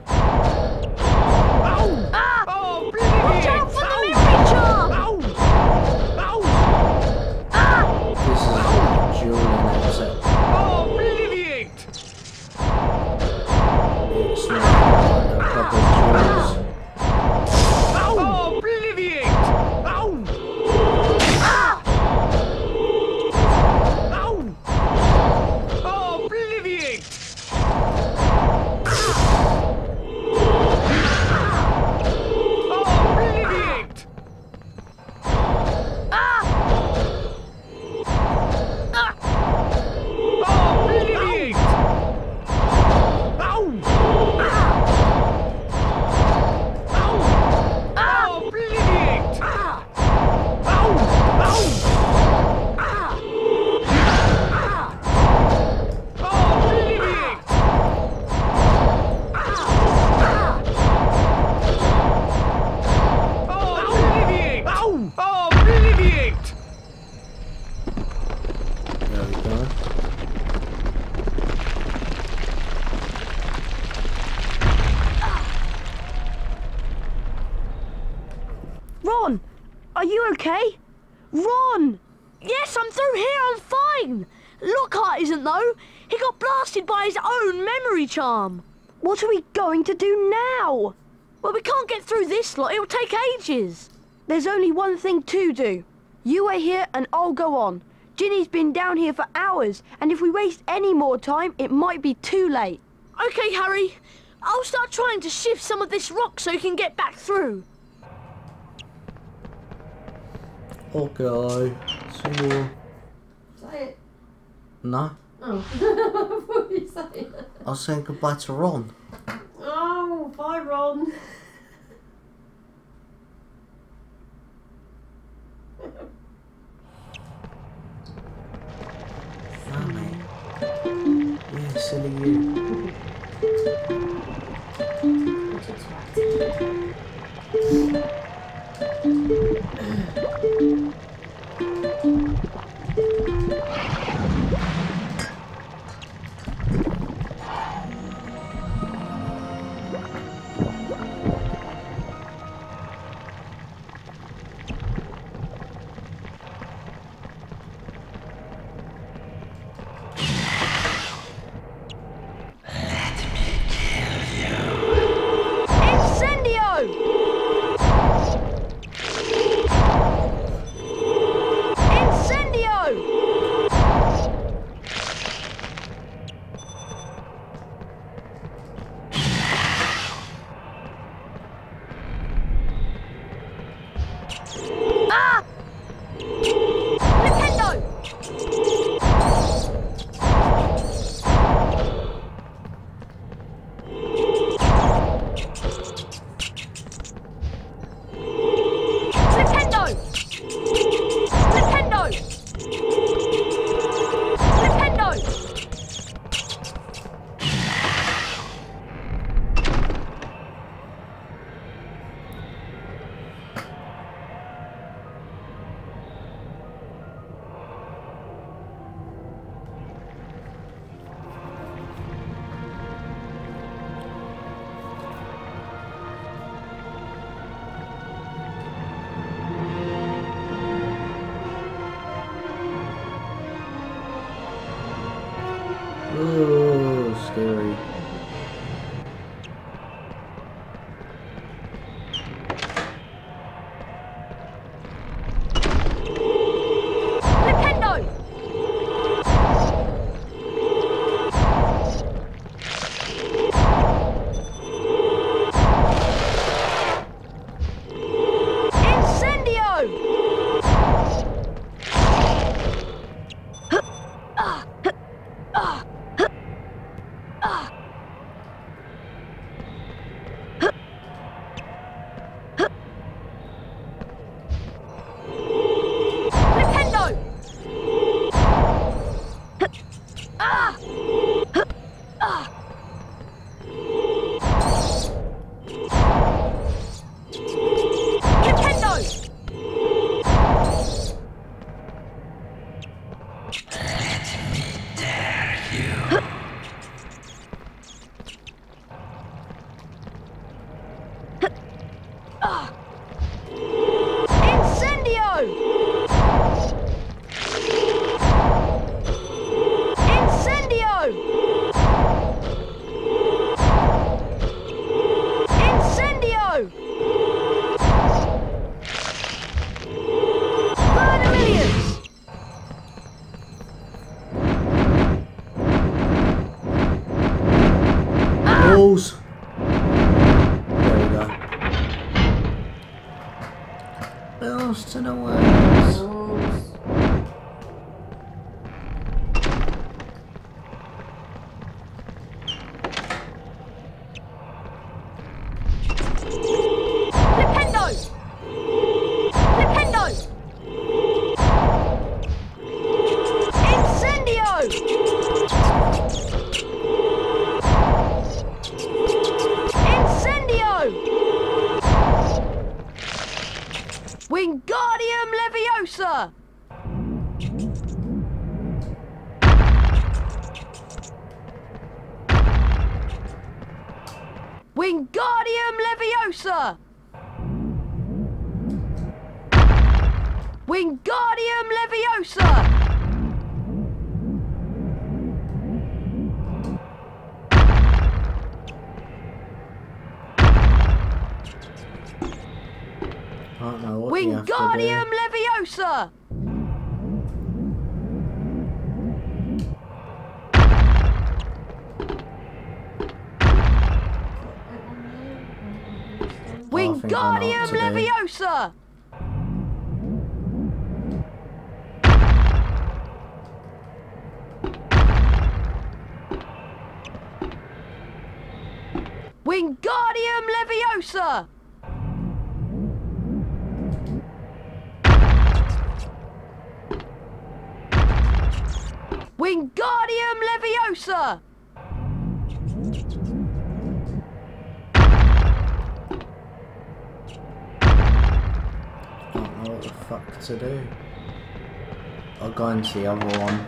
Ow! Ah! Oh, watch out for the memory charm! Ow! Ow! Ah! This is dueling except Oh, obliviate! it's not a couple of duels. Ow! Obliviate! Ow! Ah! Ow! Obliviate! Obliviate! Ah! Ah! Obliviate! Ow! Obliviate! Obliviate! Obliviate! Obliviate! There we go. Ron! Are you okay? Ron! Yes, I'm through here, I'm fine! Lockhart isn't though! He got blasted by his own memory charm! What are we going to do now? Well, we can't get through this lot, it'll take ages! There's only one thing to do. You wait here and I'll go on. Ginny's been down here for hours, and if we waste any more time, it might be too late. Okay, Harry. I'll start trying to shift some of this rock so you can get back through. Okay. See you. Say it. No. Oh. What were you saying? I was saying goodbye to Ron. Oh, bye, Ron. No, mate. Yeah, silly you. What a twat. Oh, scary. Balls. There we go. Balls to the walls. Wingardium Leviosa! Wingardium Leviosa! Wingardium Leviosa! I don't know what Wingardium Leviosa! Wingardium Leviosa! Wingardium Leviosa! Wingardium Leviosa! Don't know what the fuck to do. I'll go into the other one.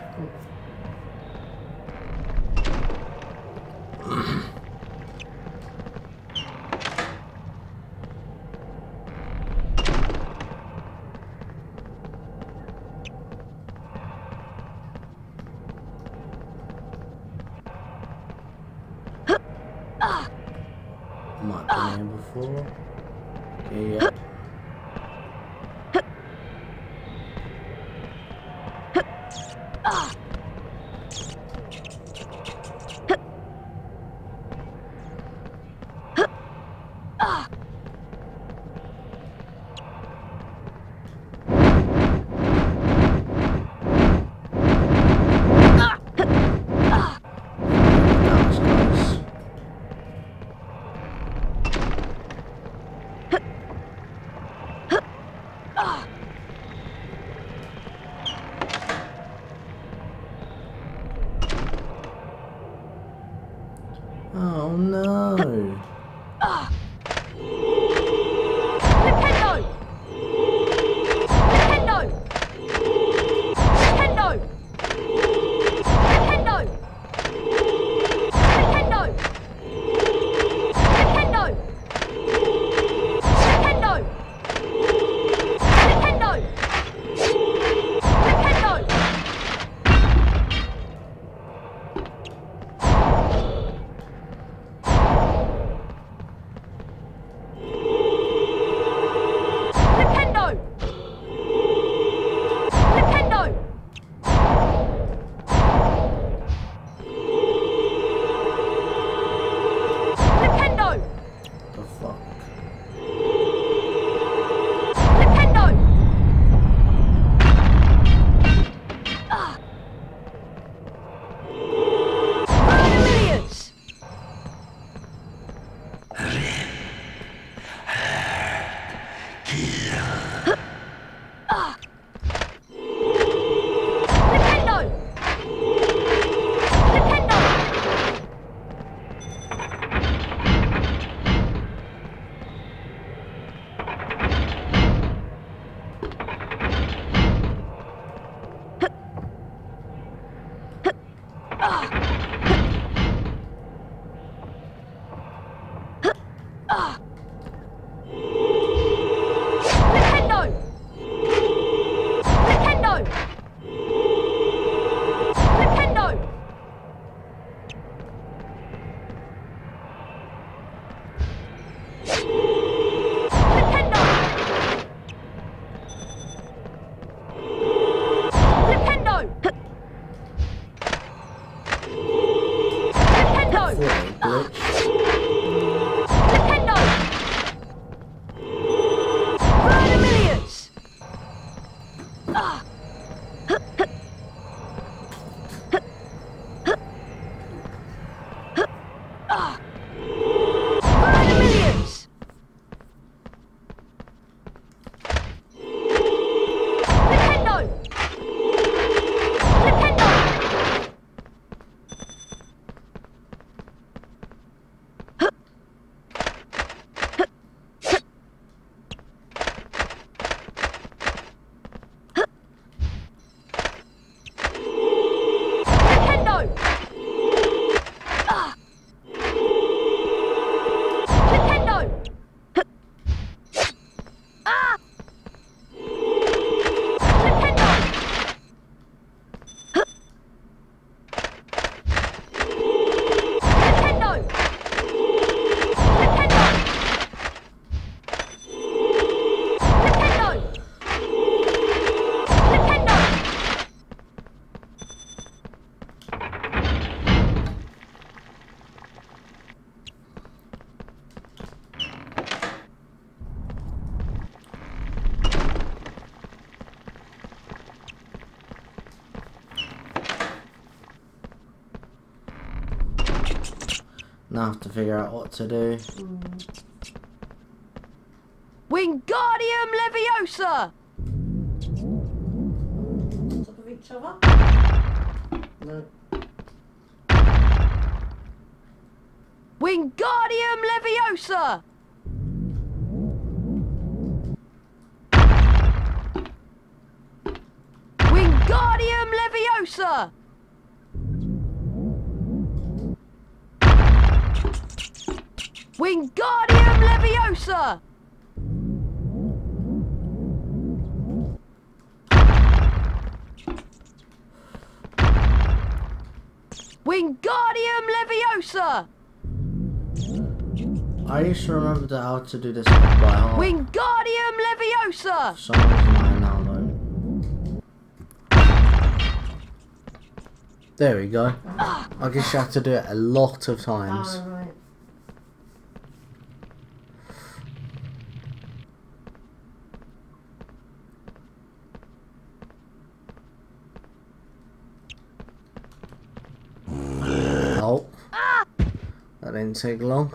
Might have been here before. Okay, yep. Now I have to figure out what to do. Wingardium Leviosa! On top of each other? No. Wingardium Leviosa! Wingardium Leviosa! Wingardium Leviosa! Wingardium Leviosa! I used to remember how to do this by heart. Wingardium Leviosa! For some reason I now don't. There we go. I guess you have to do it a lot of times. Oh, right. Oh. That didn't take long.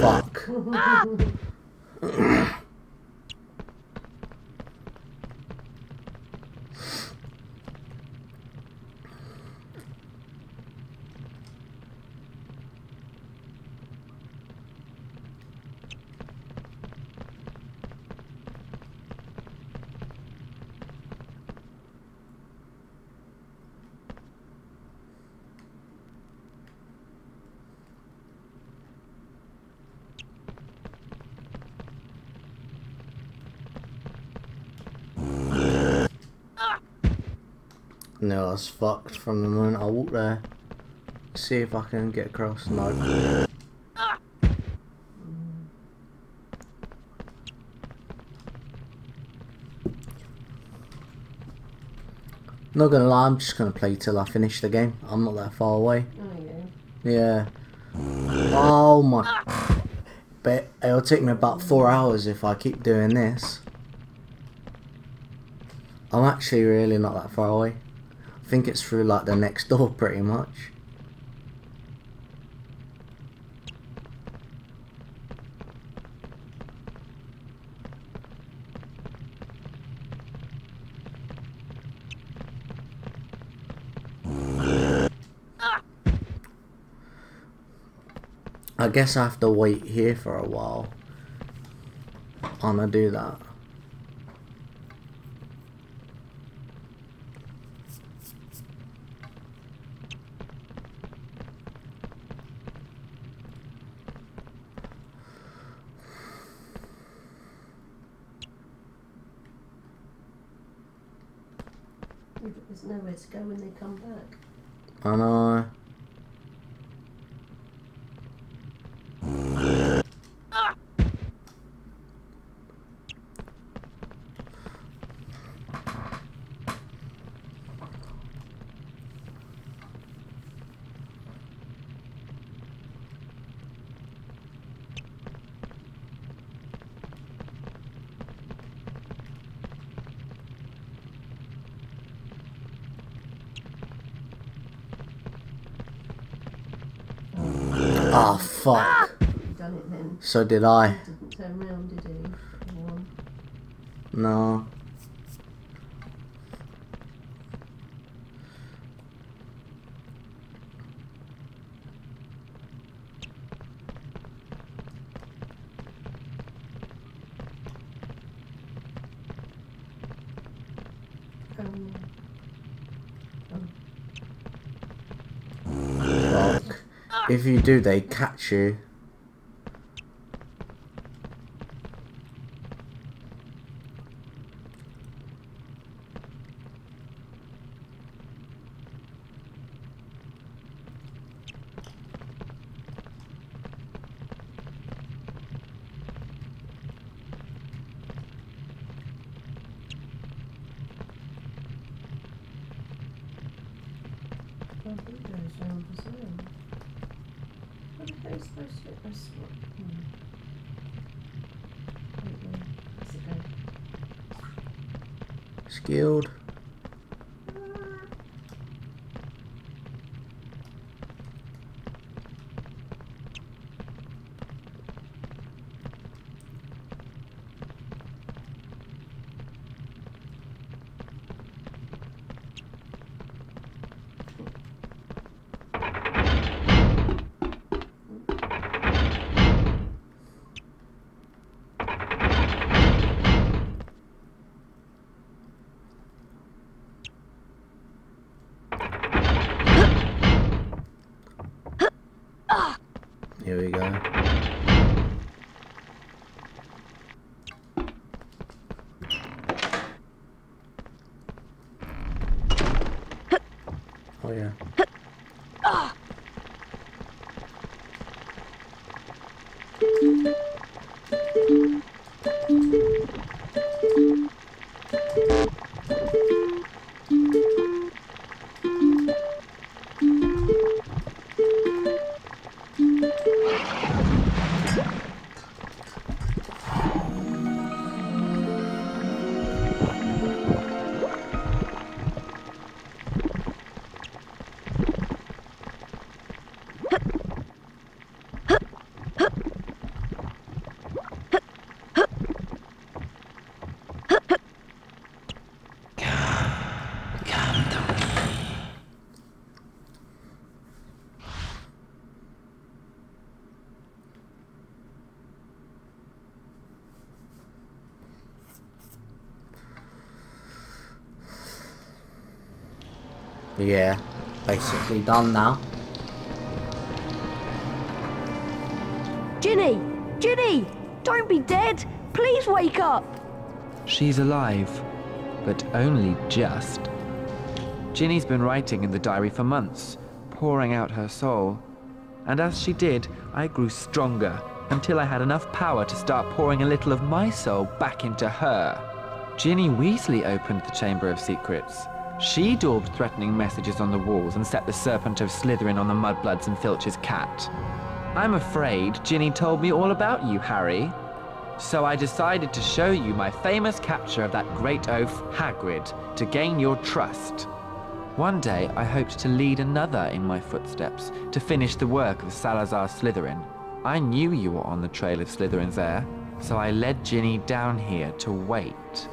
Fuck. No, I was fucked from the moment I walked there. See if I can get across. No. Not gonna lie, I'm just gonna play till I finish the game. I'm not that far away. Oh, Yeah. Oh my. But it'll take me about 4 hours if I keep doing this. I'm actually really not that far away. I think it's through like the next door pretty much. I guess I have to wait here for a while. I'm gonna do that. There's nowhere to go when they come back. I know. Oh fuck. You done it then. So did I. He didn't turn round, did he? Go on. No. Fuck. If you do, they catch you. What are they supposed to do? Skilled. Here we go. Oh yeah. Yeah, basically done now. Ginny! Ginny! Don't be dead! Please wake up! She's alive, but only just. Ginny's been writing in the diary for months, pouring out her soul. And as she did, I grew stronger, until I had enough power to start pouring a little of my soul back into her. Ginny Weasley opened the Chamber of Secrets. She daubed threatening messages on the walls and set the Serpent of Slytherin on the Mudbloods and Filch's cat. I'm afraid Ginny told me all about you, Harry. So I decided to show you my famous capture of that great oaf, Hagrid, to gain your trust. One day, I hoped to lead another in my footsteps, to finish the work of Salazar Slytherin. I knew you were on the trail of Slytherin's heir, so I led Ginny down here to wait.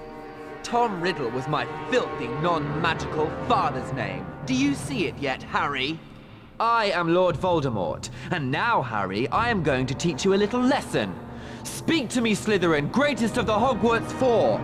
Tom Riddle was my filthy, non-magical father's name. Do you see it yet, Harry? I am Lord Voldemort, and now, Harry, I am going to teach you a little lesson. Speak to me, Slytherin, greatest of the Hogwarts Four!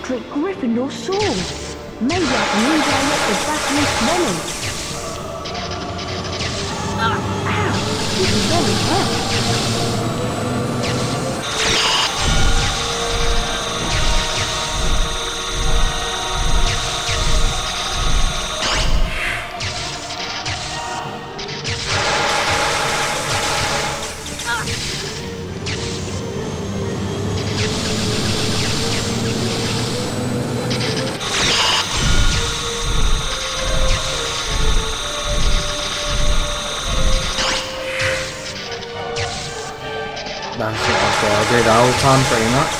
Gryffindor sword. Maybe I can redirect the battle smelling. Ow! This is very hurt. That's what I've got to do the whole time, pretty much.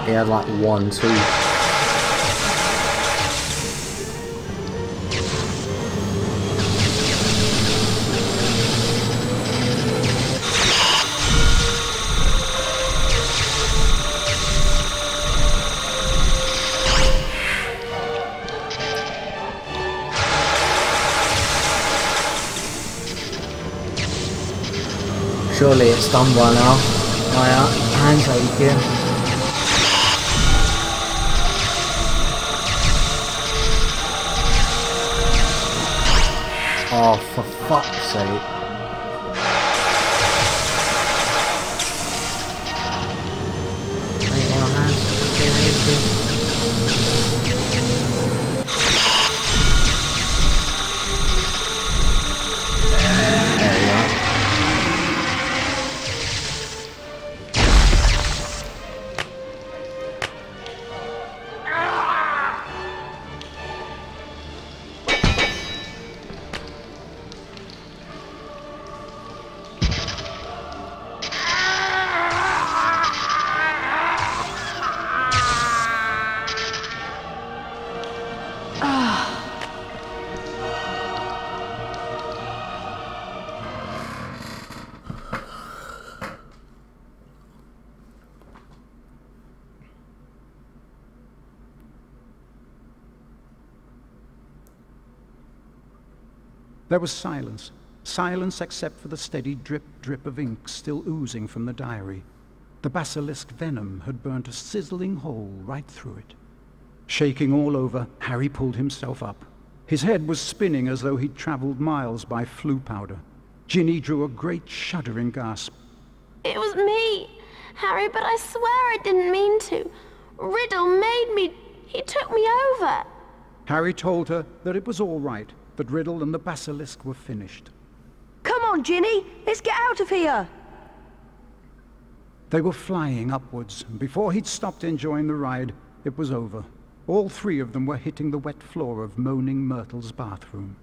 He had like 1, 2. Surely it's done by now. My hands aching. Oh, for fuck's sake. Mate, my hands fucking aching. There was silence. Silence except for the steady drip-drip of ink still oozing from the diary. The basilisk venom had burnt a sizzling hole right through it. Shaking all over, Harry pulled himself up. His head was spinning as though he'd traveled miles by flu powder. Ginny drew a great shuddering gasp. It was me, Harry, but I swear I didn't mean to. Riddle made me. He took me over. Harry told her that it was all right, that Riddle and the basilisk were finished. Come on, Ginny, let's get out of here. They were flying upwards, and before he'd stopped enjoying the ride, it was over. All three of them were hitting the wet floor of Moaning Myrtle's bathroom.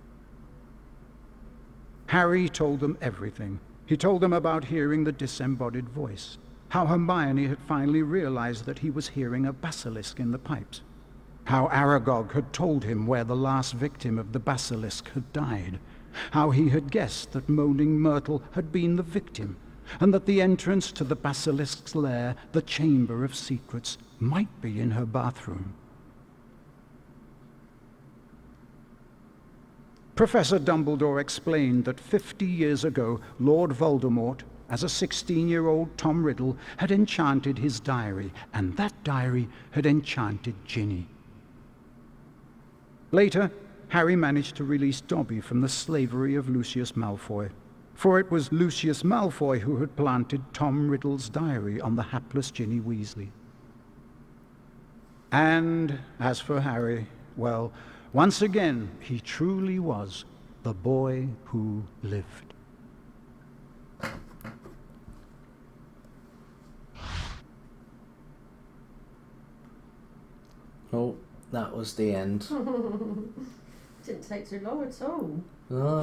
Harry told them everything. He told them about hearing the disembodied voice. How Hermione had finally realized that he was hearing a basilisk in the pipes. How Aragog had told him where the last victim of the basilisk had died. How he had guessed that Moaning Myrtle had been the victim, and that the entrance to the basilisk's lair, the Chamber of Secrets, might be in her bathroom. Professor Dumbledore explained that 50 years ago, Lord Voldemort, as a 16-year-old Tom Riddle, had enchanted his diary, and that diary had enchanted Ginny. Later, Harry managed to release Dobby from the slavery of Lucius Malfoy, for it was Lucius Malfoy who had planted Tom Riddle's diary on the hapless Ginny Weasley. And as for Harry, well, once again, he truly was the boy who lived. Oh, that was the end. Didn't take too long at all.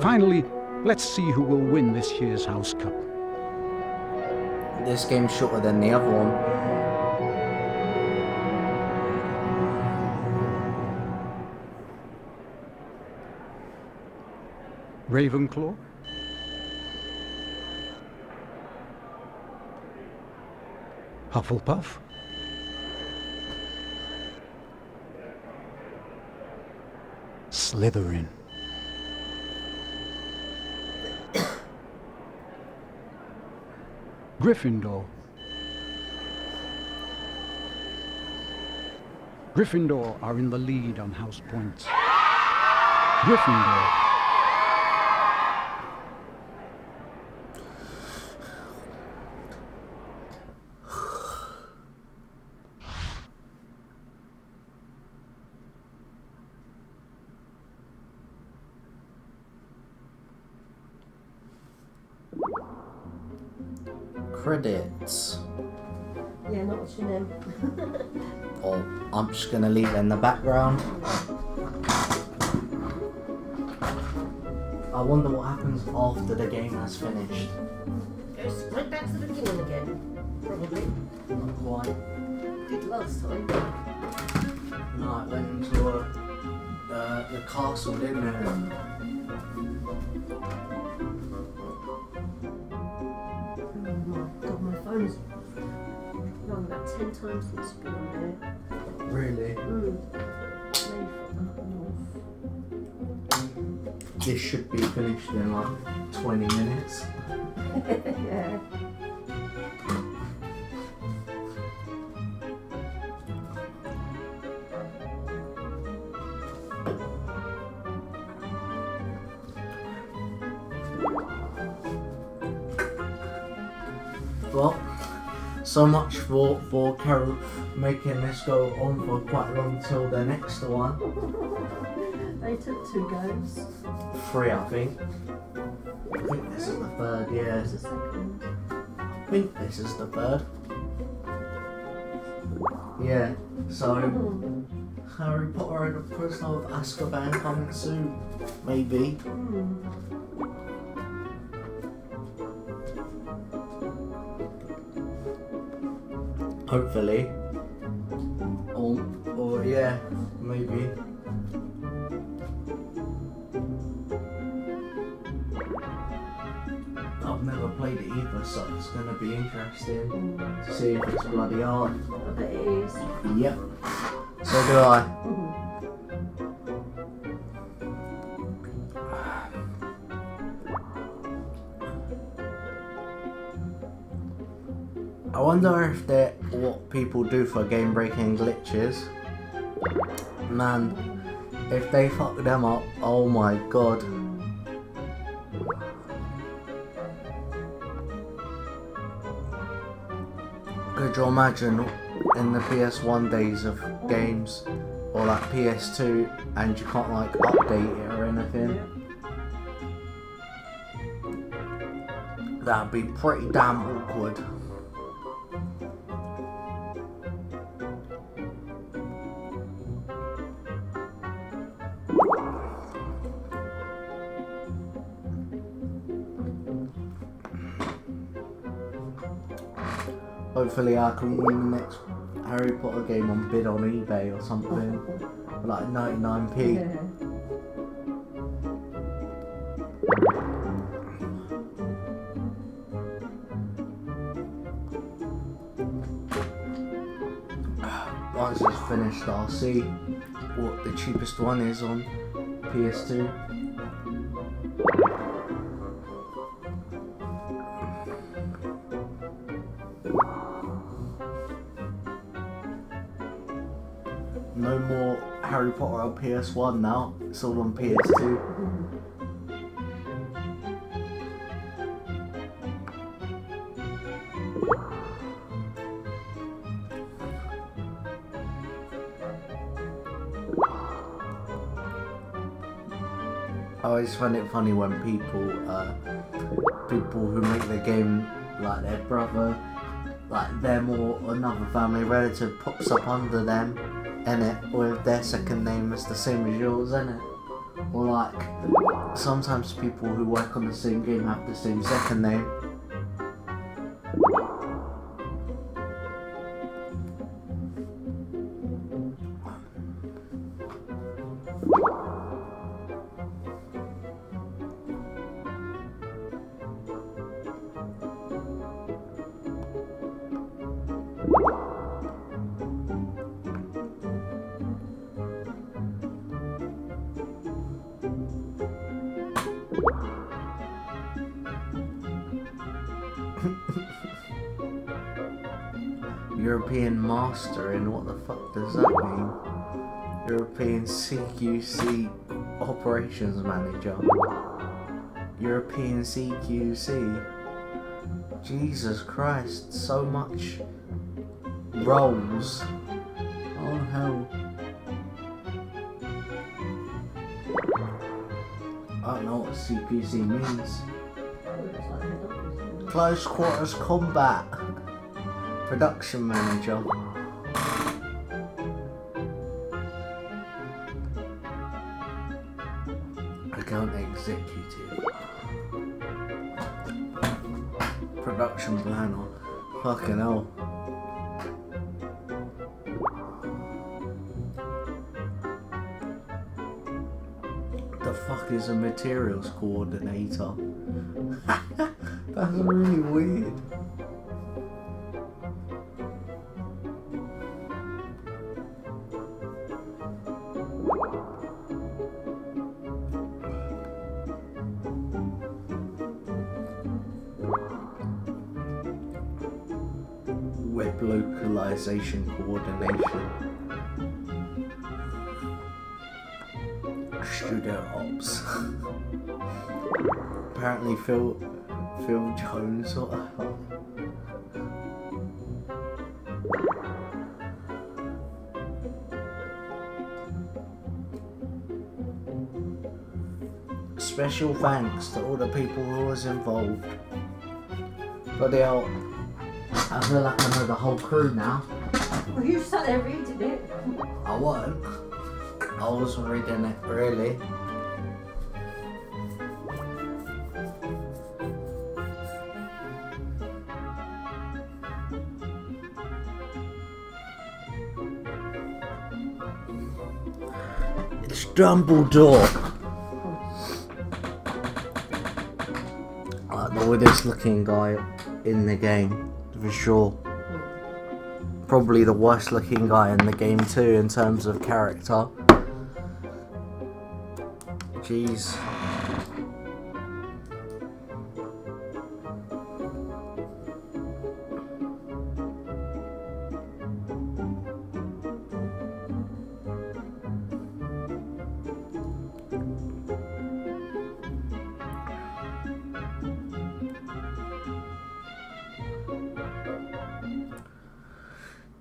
Finally, let's see who will win this year's House Cup. This game's shorter than the other one. Ravenclaw? Hufflepuff? Slytherin. Gryffindor. Gryffindor are in the lead on house points. Gryffindor. Credits. Yeah, not watching them. Oh, I'm just gonna leave it in the background. I wonder what happens after the game has finished. Goes right back to the beginning again. Probably. Not quite. Did last time. No, it went into the castle, didn't it? God, my phone's rung about 10 times since it's been on there. Really? This should be finished in like 20 minutes. Yeah. Well, so much for Carol making this go on for quite long till the next one. They took 2 goes. 3, I think. I think this is the 3rd, yeah. There's a second. I think this is the 3rd. Yeah, so Harry Potter and the Prisoner of Azkaban coming soon, maybe. Hopefully. Or yeah, maybe. I've never played it either, so it's gonna be interesting to see if it's bloody hard. I bet it is. Yep. So do I. I wonder if they're what people do for game breaking glitches. Man, if they fuck them up, oh my god. Could you imagine in the PS1 days of games, or like PS2, and you can't like update it or anything? That'd be pretty damn awkward. Hopefully I can win the next Harry Potter game on bid on eBay or something. For like 99p. Yeah. Once it's finished, I'll see what the cheapest one is on PS2. No more Harry Potter on PS1 now, it's all on PS2. I always find it funny when people who make the game like their brother, like them or another family relative pops up under them in it with their second name is the same as yours, innit? Or like sometimes people who work on the same game have the same second name. European Mastering, what the fuck does that mean? European CQC Operations Manager. European CQC. Jesus Christ, so much roles. Oh hell. I don't know what CQC means. Close Quarters Combat. Production Manager. Account Executive. Production Planner. Fucking hell. The fuck is a Materials Coordinator? That's really weird. Web Localization Coordination. Studio Ops. Apparently Phil Jones or special thanks to all the people who was involved. Bloody hell, I feel like I know the whole crew now. Well, you sat there reading it. I wasn't. I wasn't reading it, really. It's Dumbledore. Like the weirdest looking guy in the game, for sure. Probably the worst looking guy in the game too, in terms of character. Jeez.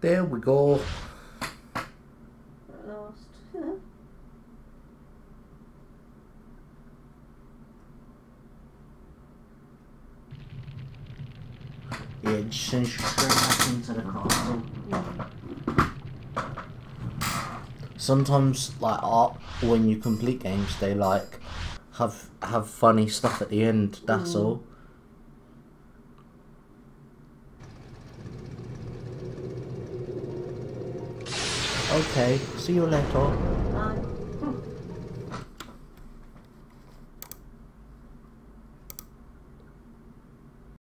There we go. Last. Yeah, it just sends you straight back into the castle. Sometimes, like art, when you complete games, they like have funny stuff at the end. That's all. Okay, see you later.